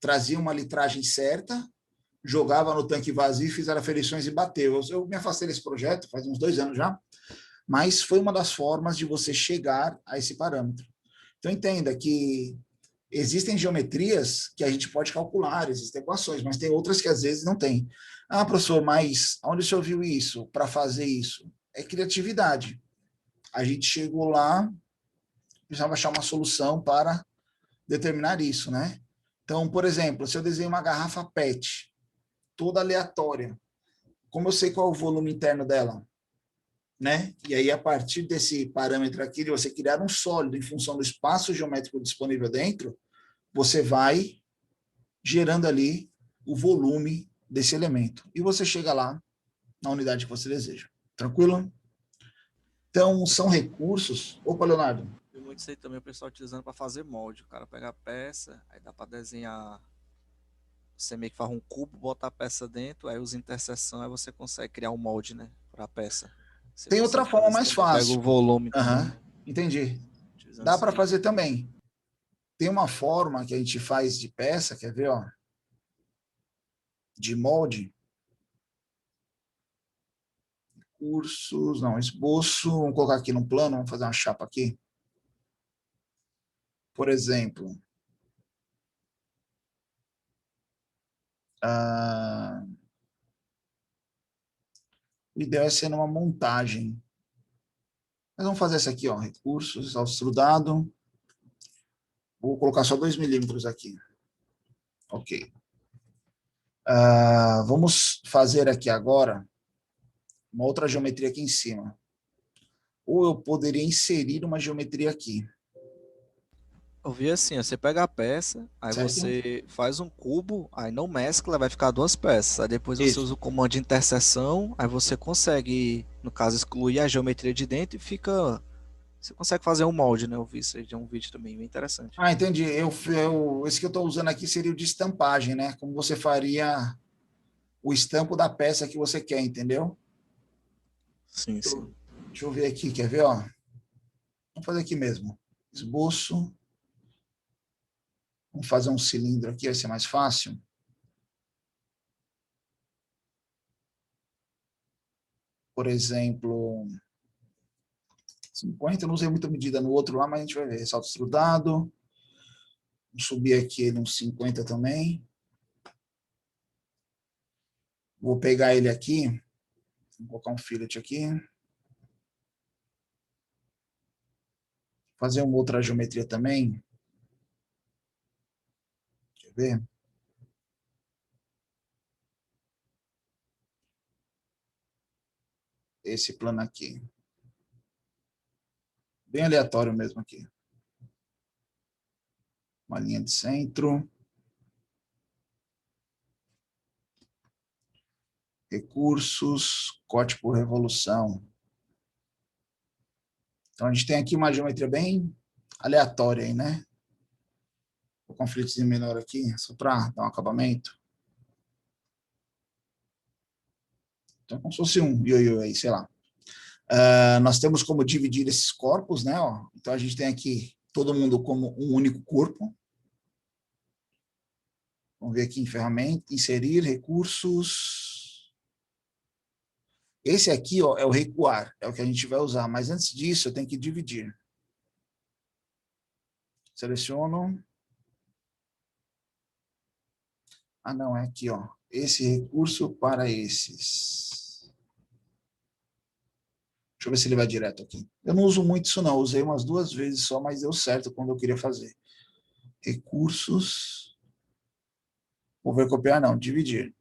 Speaker 1: trazer uma litragem certa, jogava no tanque vazio, fizeram aferições e bateu. Eu me afastei desse projeto faz uns 2 anos já, mas foi uma das formas de você chegar a esse parâmetro. Então entenda que existem geometrias que a gente pode calcular, existem equações, mas tem outras que às vezes não tem. Ah, professor, mas onde o senhor viu isso para fazer isso? É criatividade. A gente chegou lá, precisava achar uma solução para determinar isso, né? Então, por exemplo, se eu desenho uma garrafa PET, toda aleatória, como eu sei qual é o volume interno dela? Né? E aí, a partir desse parâmetro aqui, de você criar um sólido em função do espaço geométrico disponível dentro, você vai gerando ali o volume desse elemento. E você chega lá na unidade que você deseja. Tranquilo? Então, são recursos... Opa, Leonardo.
Speaker 3: E muito isso aí também o pessoal utilizando para fazer molde. O cara pega a peça, aí dá para desenhar. Você meio que faz um cubo, bota a peça dentro, aí usa interseção, aí você consegue criar um molde, né? Para a peça. Você
Speaker 1: Tem outra
Speaker 3: consegue
Speaker 1: forma
Speaker 3: fazer isso
Speaker 1: mais
Speaker 3: também. Pega
Speaker 1: fácil.
Speaker 3: o volume também.
Speaker 1: Entendi. Dá para fazer também. Tem uma forma que a gente faz de peça, quer ver, ó? De molde. Cursos, não, esboço. Vamos colocar aqui no plano, vamos fazer uma chapa aqui. Por exemplo, o ideal é ser numa montagem. Mas vamos fazer essa aqui, ó, recursos, extrudado. Vou colocar só 2 milímetros aqui. Ok. Vamos fazer aqui agora uma outra geometria aqui em cima. Ou eu poderia inserir uma geometria aqui.
Speaker 3: Eu vi assim, ó, você pega a peça, aí
Speaker 1: Certo?
Speaker 3: você faz um cubo, aí não mescla, vai ficar duas peças. Aí depois você
Speaker 1: Isso.
Speaker 3: usa o comando de interseção, aí você consegue, no caso, excluir a geometria de dentro e fica. Você consegue fazer um molde, né? Eu vi isso aí de um vídeo também, bem interessante.
Speaker 1: Entendi. Esse que eu estou usando aqui seria o de estampagem, né? Como você faria o estampo da peça que você quer, entendeu?
Speaker 3: Sim, sim.
Speaker 1: Deixa eu ver aqui, quer ver, ó? Vamos fazer aqui mesmo. Esboço. Vamos fazer um cilindro aqui, vai ser mais fácil. Por exemplo, 50, eu não usei muita medida no outro lá, mas a gente vai ver. Ressalto extrudado. Vou subir aqui ele uns 50 também. Vou pegar ele aqui. Vou colocar um fillet aqui. Fazer uma outra geometria também. Deixa eu ver. Esse plano aqui. Bem aleatório mesmo aqui. Uma linha de centro. Recursos, corte por revolução. Então, a gente tem aqui uma geometria bem aleatória aí, né? O conflitozinho menor aqui, só para dar um acabamento. Então, como se fosse um ioiô aí, sei lá. Nós temos como dividir esses corpos, né? Ó. Então, a gente tem aqui todo mundo como um único corpo. Vamos ver aqui em ferramenta, inserir recursos. Esse aqui, ó, é o recuar, é o que a gente vai usar. Mas antes disso, eu tenho que dividir. Seleciono. Não, é aqui, ó. Esse recurso para esses. Deixa eu ver se ele vai direto aqui. Eu não uso muito isso, não. Eu usei umas 2 vezes só, mas deu certo quando eu queria fazer. Recursos. Vou ver copiar, não. Dividir.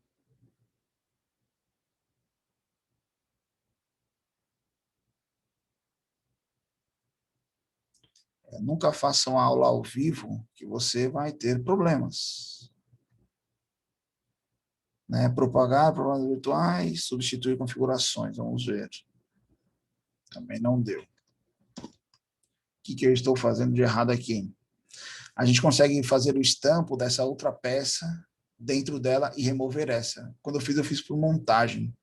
Speaker 1: Nunca faça uma aula ao vivo que você vai ter problemas. Né? Propagar propagandas virtuais, substituir configurações. Vamos ver. Também não deu. O que eu estou fazendo de errado aqui? A gente consegue fazer o estampo dessa outra peça dentro dela e remover essa. Quando eu fiz por montagem.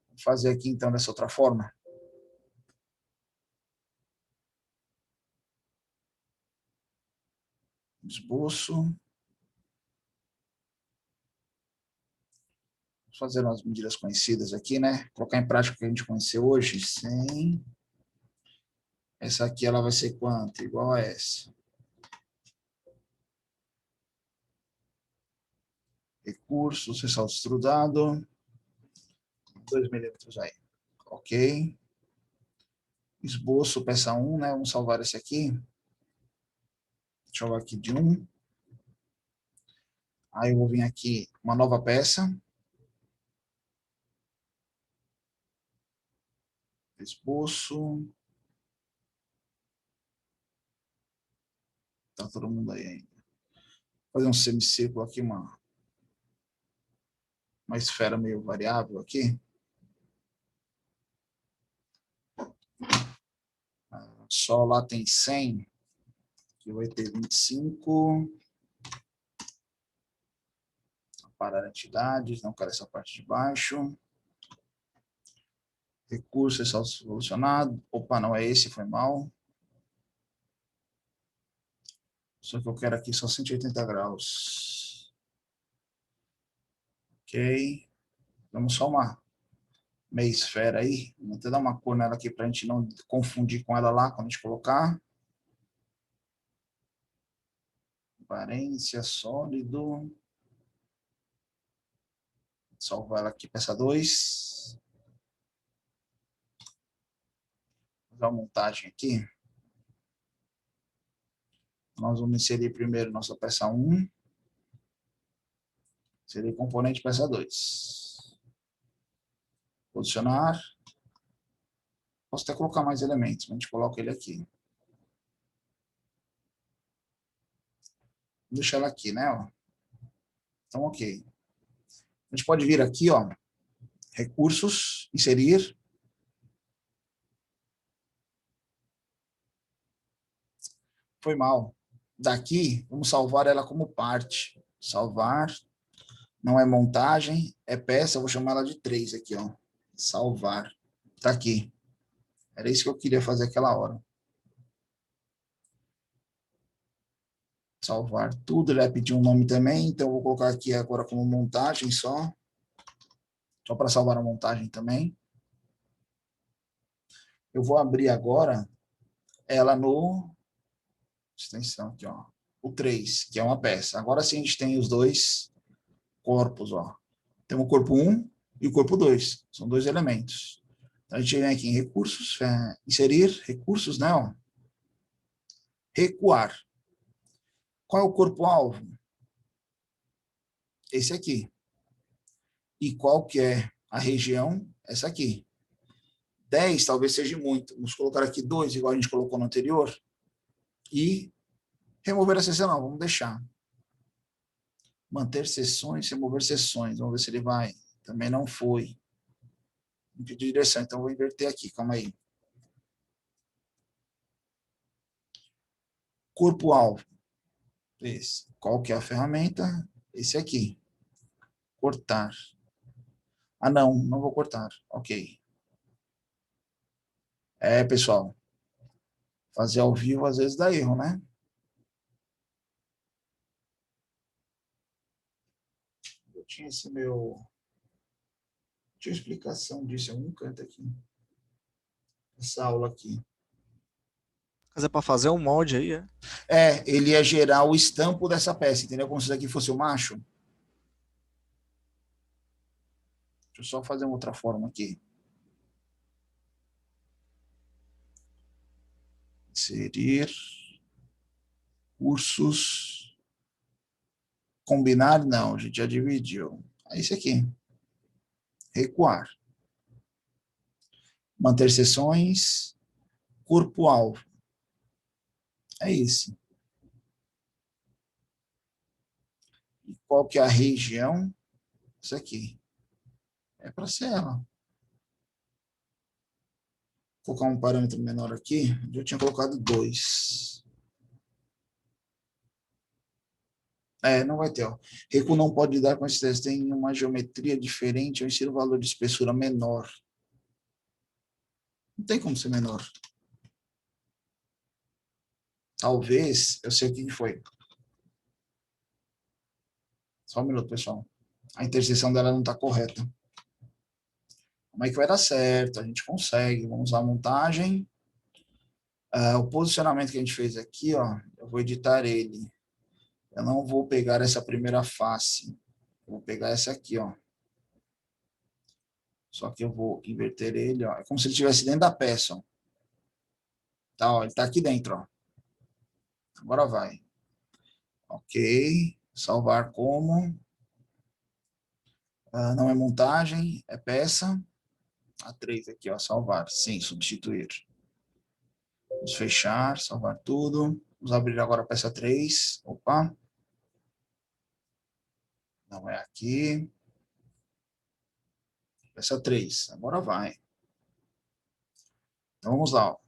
Speaker 1: Vou fazer aqui, então, dessa outra forma. Esboço. Vou fazer umas medidas conhecidas aqui, né? Colocar em prática o que a gente conheceu hoje. 100. Essa aqui, ela vai ser quanto? Igual a essa. Recursos, ressalto extrudado. 2 milímetros aí. Ok. Esboço, peça 1, né? Vamos salvar esse aqui. Deixa eu ver aqui de 1. Aí eu vou vir aqui, uma nova peça. Esboço. Tá todo mundo aí ainda. Fazer um semicírculo aqui, uma esfera meio variável aqui. Só lá tem 100. Aqui vai ter 25. Parar entidades, não quero essa parte de baixo. Recurso é só solucionado. Opa, não é esse, foi mal. Só que eu quero aqui só 180 graus. Ok. Vamos só uma meia esfera aí. Vou até dar uma cor nela aqui para a gente não confundir com ela lá quando a gente colocar. Aparência, sólido. Salvar ela aqui, peça 2. Fazer uma montagem aqui. Nós vamos inserir primeiro nossa peça 1. Inserir componente peça 2. Posicionar. Posso até colocar mais elementos, mas a gente coloca ele aqui. Vou deixar ela aqui, né? Ó. Então, ok. A gente pode vir aqui, ó, recursos, inserir. Foi mal. Daqui, vamos salvar ela como parte. Salvar. Não é montagem, é peça. Eu vou chamar ela de 3 aqui, ó. Salvar. Tá aqui. Era isso que eu queria fazer aquela hora. Salvar tudo. Ele vai pedir um nome também, então eu vou colocar aqui agora como montagem só. Só para salvar a montagem também. Eu vou abrir agora ela no extensão aqui, ó. O 3, que é uma peça. Agora sim a gente tem os dois corpos, ó. Tem o corpo 1 e o corpo 2. São dois elementos. Então a gente vem aqui em recursos, inserir recursos, né, ó. Recuar. Qual é o corpo-alvo? Esse aqui. E qual que é a região? Essa aqui. 10 talvez seja muito. Vamos colocar aqui 2, igual a gente colocou no anterior. E remover a seção, não, vamos deixar. Manter sessões, remover sessões. Vamos ver se ele vai. Também não foi. De direção, então vou inverter aqui, calma aí. Corpo-alvo. Esse. Qual que é a ferramenta? Esse aqui. Cortar. Ah, não vou cortar. Ok. Pessoal. Fazer ao vivo às vezes dá erro, né? Eu tinha esse meu... Tinha explicação disso em algum canto aqui. Essa aula aqui.
Speaker 3: Mas é para fazer um molde aí, é?
Speaker 1: Ele ia gerar o estampo dessa peça, entendeu? Como se isso aqui fosse o macho. Deixa eu só fazer uma outra forma aqui. Inserir. Cursos. Combinar, não, a gente já dividiu. É esse aqui. Recuar. Manter sessões. Corpo-alvo. É esse. E qual que é a região? Isso aqui. É para ser ela. Vou colocar um parâmetro menor aqui. Eu tinha colocado 2. Não vai ter. Ó. Recuo não pode lidar com esse teste. Tem uma geometria diferente. Eu insiro o valor de espessura menor. Não tem como ser menor. Talvez, eu sei o que foi. Só um minuto, pessoal. A interseção dela não está correta. Como é que vai dar certo? A gente consegue. Vamos usar a montagem. O posicionamento que a gente fez aqui, ó, eu vou editar ele. Eu não vou pegar essa primeira face. Eu vou pegar essa aqui, ó. Só que eu vou inverter ele, ó. É como se ele estivesse dentro da peça, ó. Tá, ó, ele tá aqui dentro, ó. Agora vai. Ok. Salvar como. Não é montagem, é peça. A 3 aqui, ó. Salvar. Sim, substituir. Vamos fechar, salvar tudo. Vamos abrir agora a peça 3. Opa. Não é aqui. Peça 3. Agora vai. Então vamos lá, ó.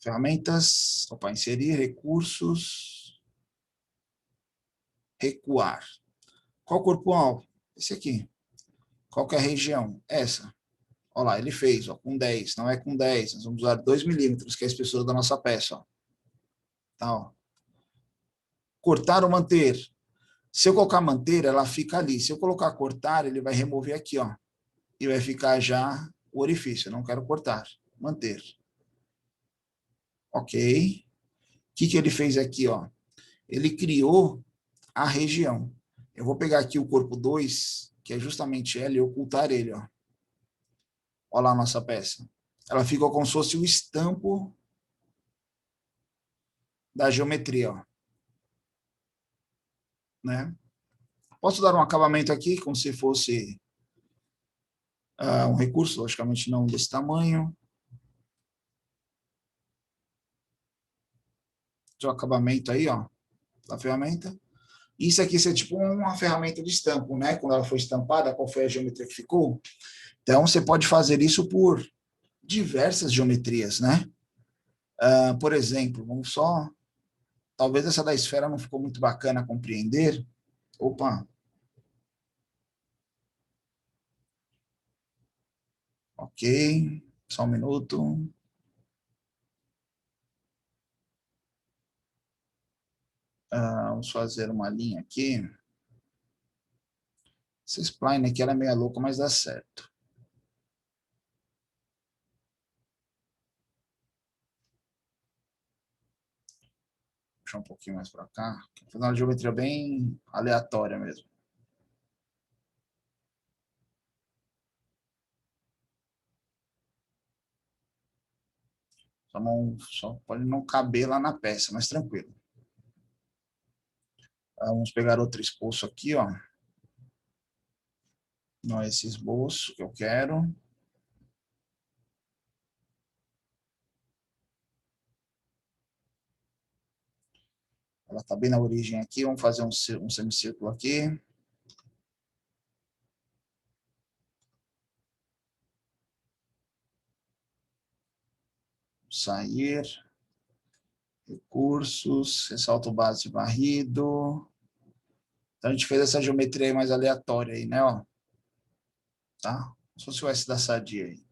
Speaker 1: Ferramentas. Opa, inserir, recursos. Recuar. Qual corpo-alvo? Esse aqui. Qual que é a região? Essa. Olha lá, ele fez, ó, com 10. Não é com 10. Nós vamos usar 2 milímetros, que é a espessura da nossa peça. Ó. Tá, ó. Cortar ou manter. Se eu colocar manter, ela fica ali. Se eu colocar cortar, ele vai remover aqui, ó. E vai ficar já o orifício. Eu não quero cortar. Manter. Ok. O que ele fez aqui, ó? Ele criou a região. Eu vou pegar aqui o corpo 2, que é justamente ela, e ocultar ele, ó. Olha lá a nossa peça. Ela fica como se fosse o estampo da geometria, ó. Né? Posso dar um acabamento aqui, como se fosse um recurso, logicamente não desse tamanho. O acabamento aí, ó, da ferramenta. Isso aqui é tipo uma ferramenta de estampo, né? Quando ela foi estampada, qual foi a geometria que ficou? Então, você pode fazer isso por diversas geometrias, né? Por exemplo, vamos só... Talvez essa da esfera não ficou muito bacana a compreender. Opa! Ok, só um minuto. Vamos fazer uma linha aqui. Essa spline aqui ela é meio louca, mas dá certo. Puxar um pouquinho mais para cá. Vou fazer uma geometria bem aleatória mesmo. Só pode não caber lá na peça, mas tranquilo. Vamos pegar outro esboço aqui, ó. Não é esse esboço que eu quero. Ela está bem na origem aqui. Vamos fazer um semicírculo aqui. Sair. Recursos. Ressalto base varrido. Então, a gente fez essa geometria aí mais aleatória aí, né? Ó. Tá? Se fosse o S da Sadia aí.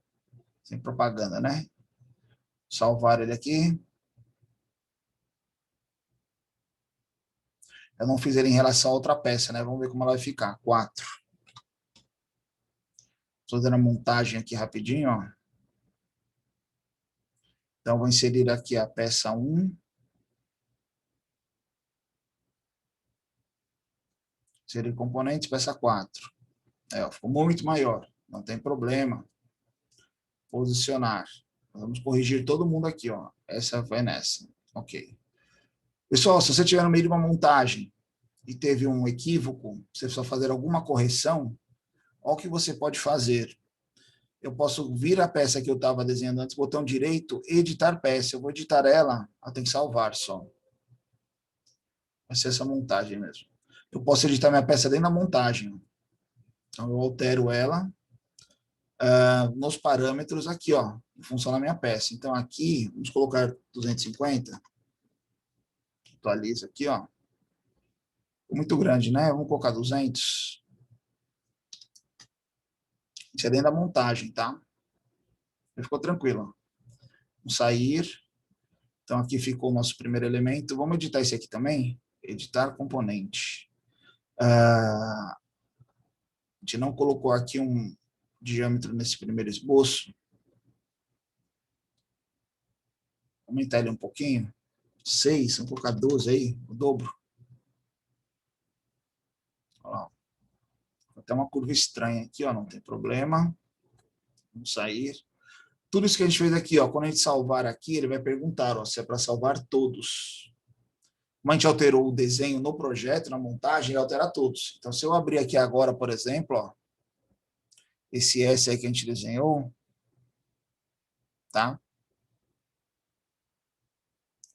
Speaker 1: Sem propaganda, né? Salvar ele aqui. Eu não fiz ele em relação a outra peça, né? Vamos ver como ela vai ficar. 4. Estou fazendo a montagem aqui rapidinho, ó. Então, vou inserir aqui a peça 1. Inserir componentes, peça 4. Ficou muito maior. Não tem problema. Posicionar. Vamos corrigir todo mundo aqui, ó. Essa vai nessa. Ok. Pessoal, se você estiver no meio de uma montagem e teve um equívoco, você precisa fazer alguma correção, olha o que você pode fazer. Eu posso vir a peça que eu estava desenhando antes, botão direito, editar peça. Eu vou editar ela, ela tem que salvar só. Vai ser essa montagem mesmo. Eu posso editar minha peça dentro da montagem. Então, eu altero ela nos parâmetros aqui, ó, em função da minha peça. Então, aqui, vamos colocar 250. Atualiza aqui, ó. Ficou muito grande, né? Vamos colocar 200. Isso é dentro da montagem, tá? Ficou tranquilo. Vamos sair. Então, aqui ficou o nosso primeiro elemento. Vamos editar esse aqui também? Editar componente. A gente não colocou aqui um diâmetro nesse primeiro esboço. Vou aumentar ele um pouquinho. 6, vamos colocar 12 aí, o dobro. Olha lá. Até uma curva estranha aqui, ó, não tem problema. Vamos sair. Tudo isso que a gente fez aqui, ó, quando a gente salvar aqui, ele vai perguntar, ó, se é para salvar todos. Como a gente alterou o desenho no projeto, na montagem, ele altera todos. Então, se eu abrir aqui agora, por exemplo, ó, esse S aí que a gente desenhou, tá?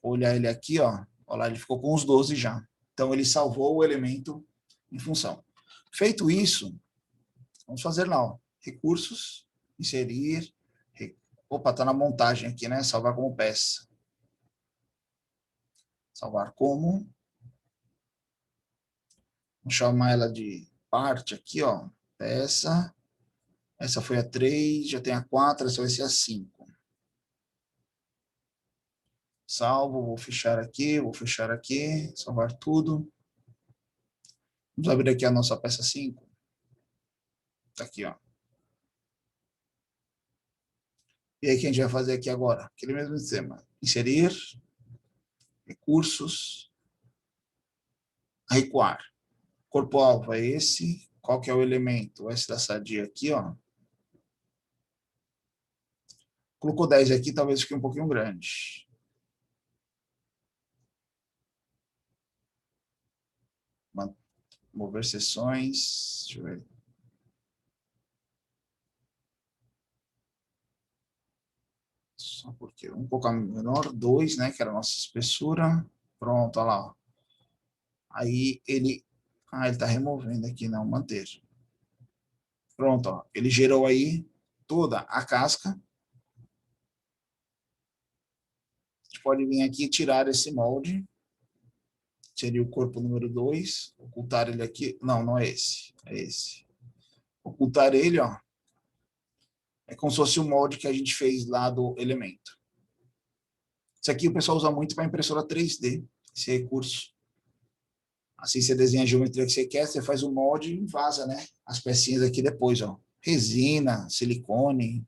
Speaker 1: Olhar ele aqui, ó, olha lá, ele ficou com os 12 já. Então, ele salvou o elemento em função. Feito isso, vamos fazer lá, ó, recursos, inserir, opa, tá na montagem aqui, né? Salvar como peça. Salvar como. Vamos chamar ela de parte aqui, ó, peça. Essa foi a 3, já tem a 4, essa vai ser a 5. Salvo, vou fechar aqui, salvar tudo. Vamos abrir aqui a nossa peça 5. Tá aqui, ó. E aí, o que a gente vai fazer aqui agora? Aquele mesmo sistema. Inserir, recursos, recuar. Corpo-alvo é esse. Qual que é o elemento? O S da sadia aqui, ó. Colocou 10 aqui, talvez fique um pouquinho grande. Mover seções. Deixa eu ver. Só porque vamos colocar menor, 2, né? Que era a nossa espessura. Pronto, olha lá. Ó. Aí ele. Ah, ele está removendo aqui, não, manter. Pronto, ó. Ele gerou aí toda a casca. A gente pode vir aqui e tirar esse molde. Seria o corpo número 2. Ocultar ele aqui. Não, não é esse. É esse. Ocultar ele, ó. É como se fosse o molde que a gente fez lá do elemento. Isso aqui o pessoal usa muito para impressora 3D, esse recurso. Assim você desenha a geometria que você quer, você faz o molde e vaza, né? As pecinhas aqui depois, ó. Resina, silicone.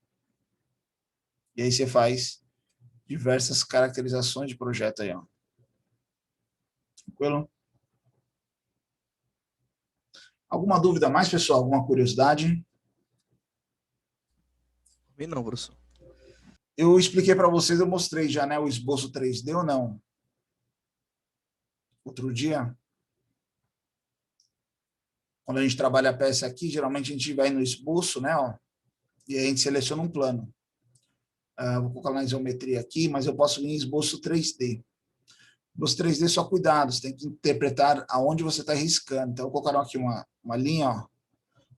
Speaker 1: E aí você faz diversas caracterizações de projeto aí, ó. Tranquilo? Alguma dúvida mais, pessoal? Alguma curiosidade?
Speaker 3: Não, professor.
Speaker 1: Eu expliquei para vocês, eu mostrei já, né, o esboço 3D ou não? Outro dia, quando a gente trabalha a peça aqui, geralmente a gente vai no esboço, né, ó, e aí a gente seleciona um plano. Vou colocar na isometria aqui, mas eu posso ir em esboço 3D. Nos 3D, só cuidado, você tem que interpretar aonde você está riscando. Então, eu vou colocar aqui uma linha, ó.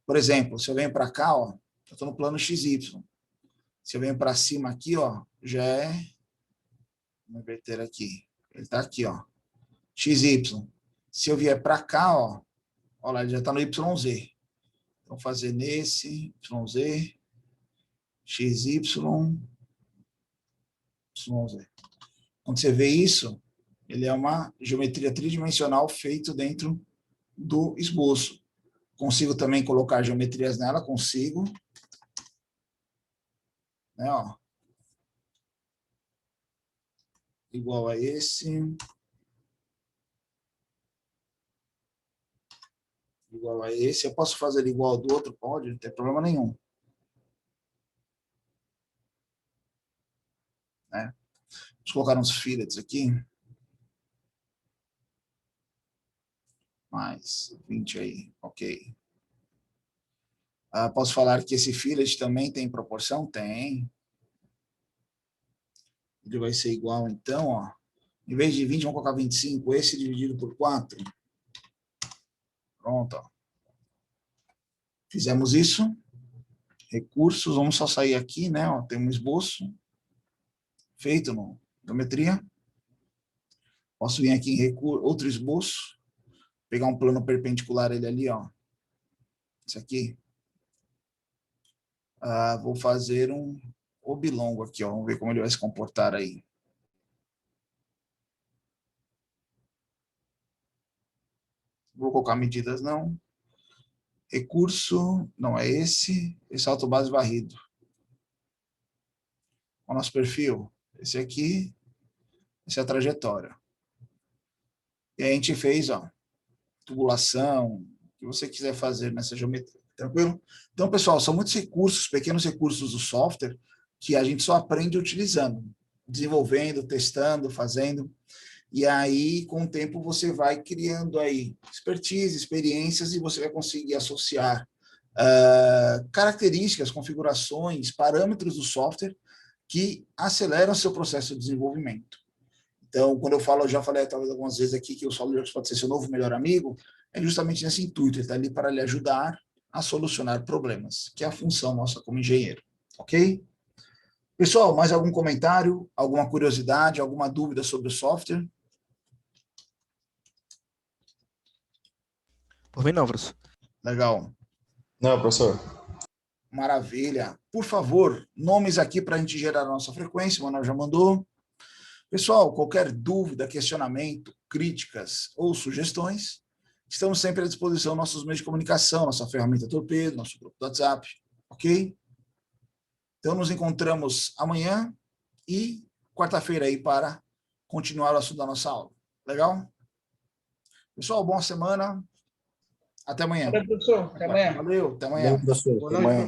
Speaker 1: Por exemplo, se eu venho para cá, ó, eu estou no plano XY. Se eu venho para cima aqui, ó, já é... Vou inverter aqui. Ele está aqui, ó. XY. Se eu vier para cá, ó, olha lá, ele já está no YZ. Então, fazer nesse, YZ, XY, YZ. Quando você vê isso, ele é uma geometria tridimensional feito dentro do esboço. Consigo também colocar geometrias nela, consigo. Né, ó. Igual a esse. Igual a esse. Eu posso fazer igual ao do outro? Pode, não tem problema nenhum. Né? Vamos colocar uns fillets aqui. Mais 20 aí, ok. Posso falar que esse fillet também tem proporção? Tem. Ele vai ser igual, então, ó. Em vez de 20, vamos colocar 25. Esse dividido por 4. Pronto, ó. Fizemos isso. Recursos, vamos só sair aqui, né? Ó, tem um esboço feito no geometria. Posso vir aqui em outro esboço, pegar um plano perpendicular ele ali, ó. Esse aqui. Vou fazer um oblongo aqui, ó. Vamos ver como ele vai se comportar aí. Vou colocar medidas, não. Recurso, não é esse. Esse autobase varrido. O nosso perfil, esse aqui. Essa é a trajetória. E aí a gente fez, ó, tubulação, o que você quiser fazer nessa geometria. Tranquilo? Então, pessoal, são muitos recursos, pequenos recursos do software, que a gente só aprende utilizando, desenvolvendo, testando, fazendo. E aí, com o tempo, você vai criando aí expertise, experiências, e você vai conseguir associar características, configurações, parâmetros do software que aceleram seu processo de desenvolvimento. Então, quando eu falo, eu já falei talvez algumas vezes aqui que o SolidWorks pode ser seu novo melhor amigo, é justamente nesse intuito, ele está ali para lhe ajudar a solucionar problemas, que é a função nossa como engenheiro, ok? Pessoal, mais algum comentário, alguma curiosidade, alguma dúvida sobre o software?
Speaker 3: Por mim não, professor.
Speaker 1: Legal.
Speaker 4: Não, professor.
Speaker 1: Maravilha. Por favor, nomes aqui para a gente gerar a nossa frequência, o Manuel já mandou. Pessoal, qualquer dúvida, questionamento, críticas ou sugestões, estamos sempre à disposição dos nossos meios de comunicação, nossa ferramenta Torpedo, nosso grupo do WhatsApp, ok? Então, nos encontramos amanhã e quarta-feira aí para continuar o assunto da nossa aula. Legal? Pessoal, boa semana. Até amanhã.
Speaker 2: Valeu, professor. Até amanhã.
Speaker 1: Valeu, até amanhã.
Speaker 4: Valeu, professor.
Speaker 2: Boa
Speaker 4: Até
Speaker 2: noite,
Speaker 4: amanhã.